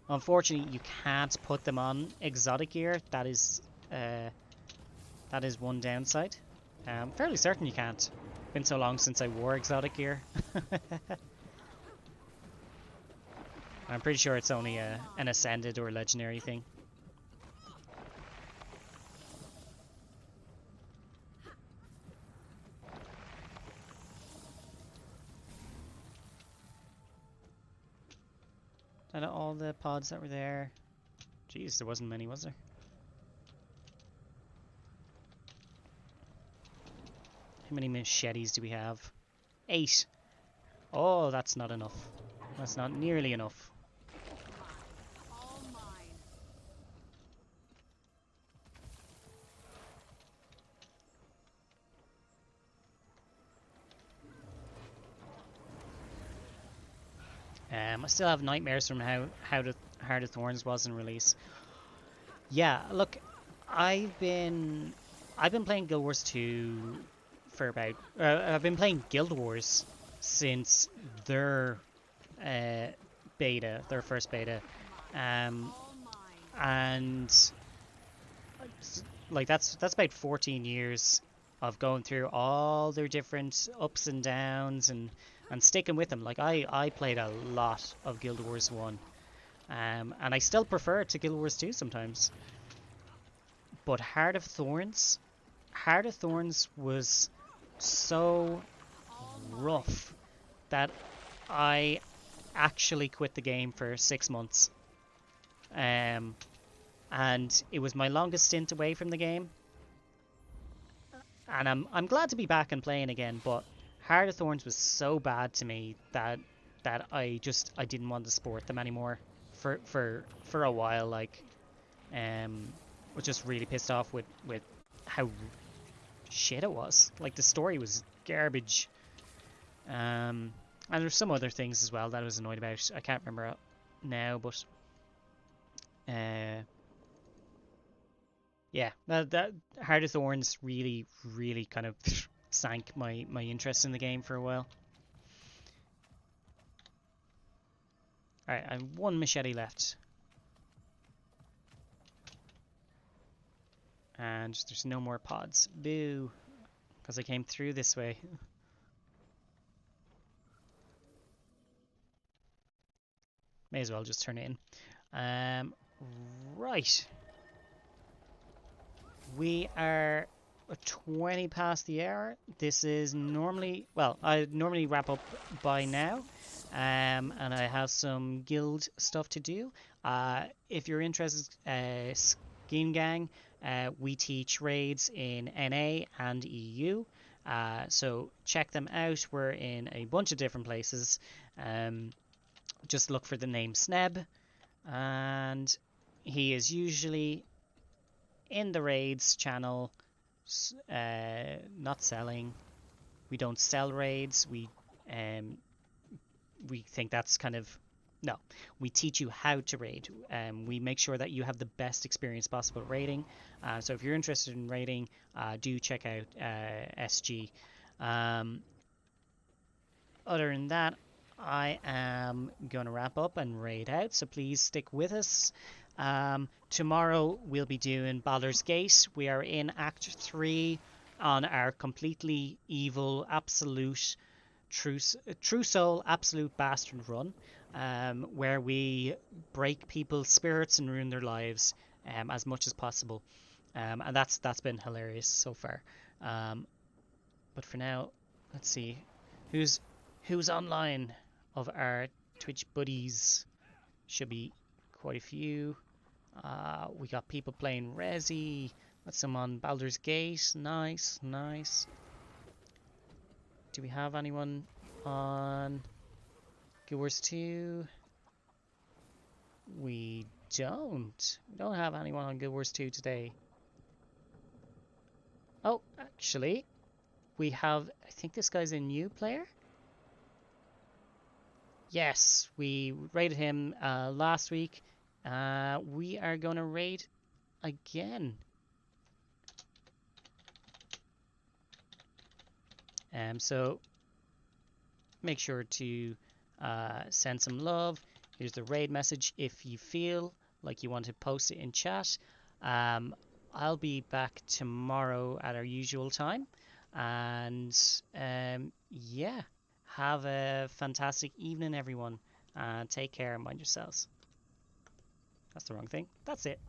Unfortunately, you can't put them on exotic gear. That is one downside. I'm fairly certain you can't. Been so long since I wore exotic gear. I'm pretty sure it's only an ascended or legendary thing. Out of all the pods that were there, jeez, there wasn't many, was there? How many machetes do we have? 8. Oh, that's not enough. That's not nearly enough. All mine. I still have nightmares from how Heart of Thorns was in release. Yeah, look, I've been playing Guild Wars 2 for about I've been playing Guild Wars since their beta, their first beta, and like that's about 14 years of going through all their different ups and downs and sticking with them. Like I played a lot of Guild Wars 1, and I still prefer it to Guild Wars 2 sometimes. But Heart of Thorns was so rough that I actually quit the game for 6 months. And it was my longest stint away from the game. And I'm glad to be back and playing again, but Heart of Thorns was so bad to me that I didn't want to support them anymore for a while. Like, was just really pissed off with how shit it was. Like, the story was garbage. And there's some other things as well that I was annoyed about. I can't remember now, but yeah, that Heart of Thorns really kind of sank my interest in the game for a while. Alright, I have 1 machete left. And there's no more pods. Boo! Because I came through this way. May as well just turn it in. Right. We are 20 past the hour. This is normally, well, I normally wrap up by now. And I have some guild stuff to do. If you're interested, Scheme Gang, we teach raids in NA and EU. So check them out. We're in a bunch of different places. Just look for the name Sneb, and he is usually in the raids channel, not selling. We don't sell raids. We think that's kind of, no, we teach you how to raid. We make sure that you have the best experience possible raiding. So if you're interested in raiding, do check out SG. Other than that, I am going to wrap up and raid out, so please stick with us. Tomorrow we'll be doing Baldur's Gate. We are in Act 3 on our completely evil, absolute, true soul, absolute bastard run, where we break people's spirits and ruin their lives as much as possible. And that's been hilarious so far. But for now, let's see who's online of our Twitch buddies. Should be quite a few. We got people playing Resi. Got some on Baldur's Gate. Nice. Do we have anyone on Guild Wars 2? We don't. We don't have anyone on Guild Wars 2 today. Oh, actually, we have, I think this guy's a new player. Yes, we raided him last week. We are going to raid again. So make sure to send some love. Here's the raid message if you feel like you want to post it in chat. I'll be back tomorrow at our usual time. And yeah, have a fantastic evening, everyone. Take care and mind yourselves. That's the wrong thing. That's it.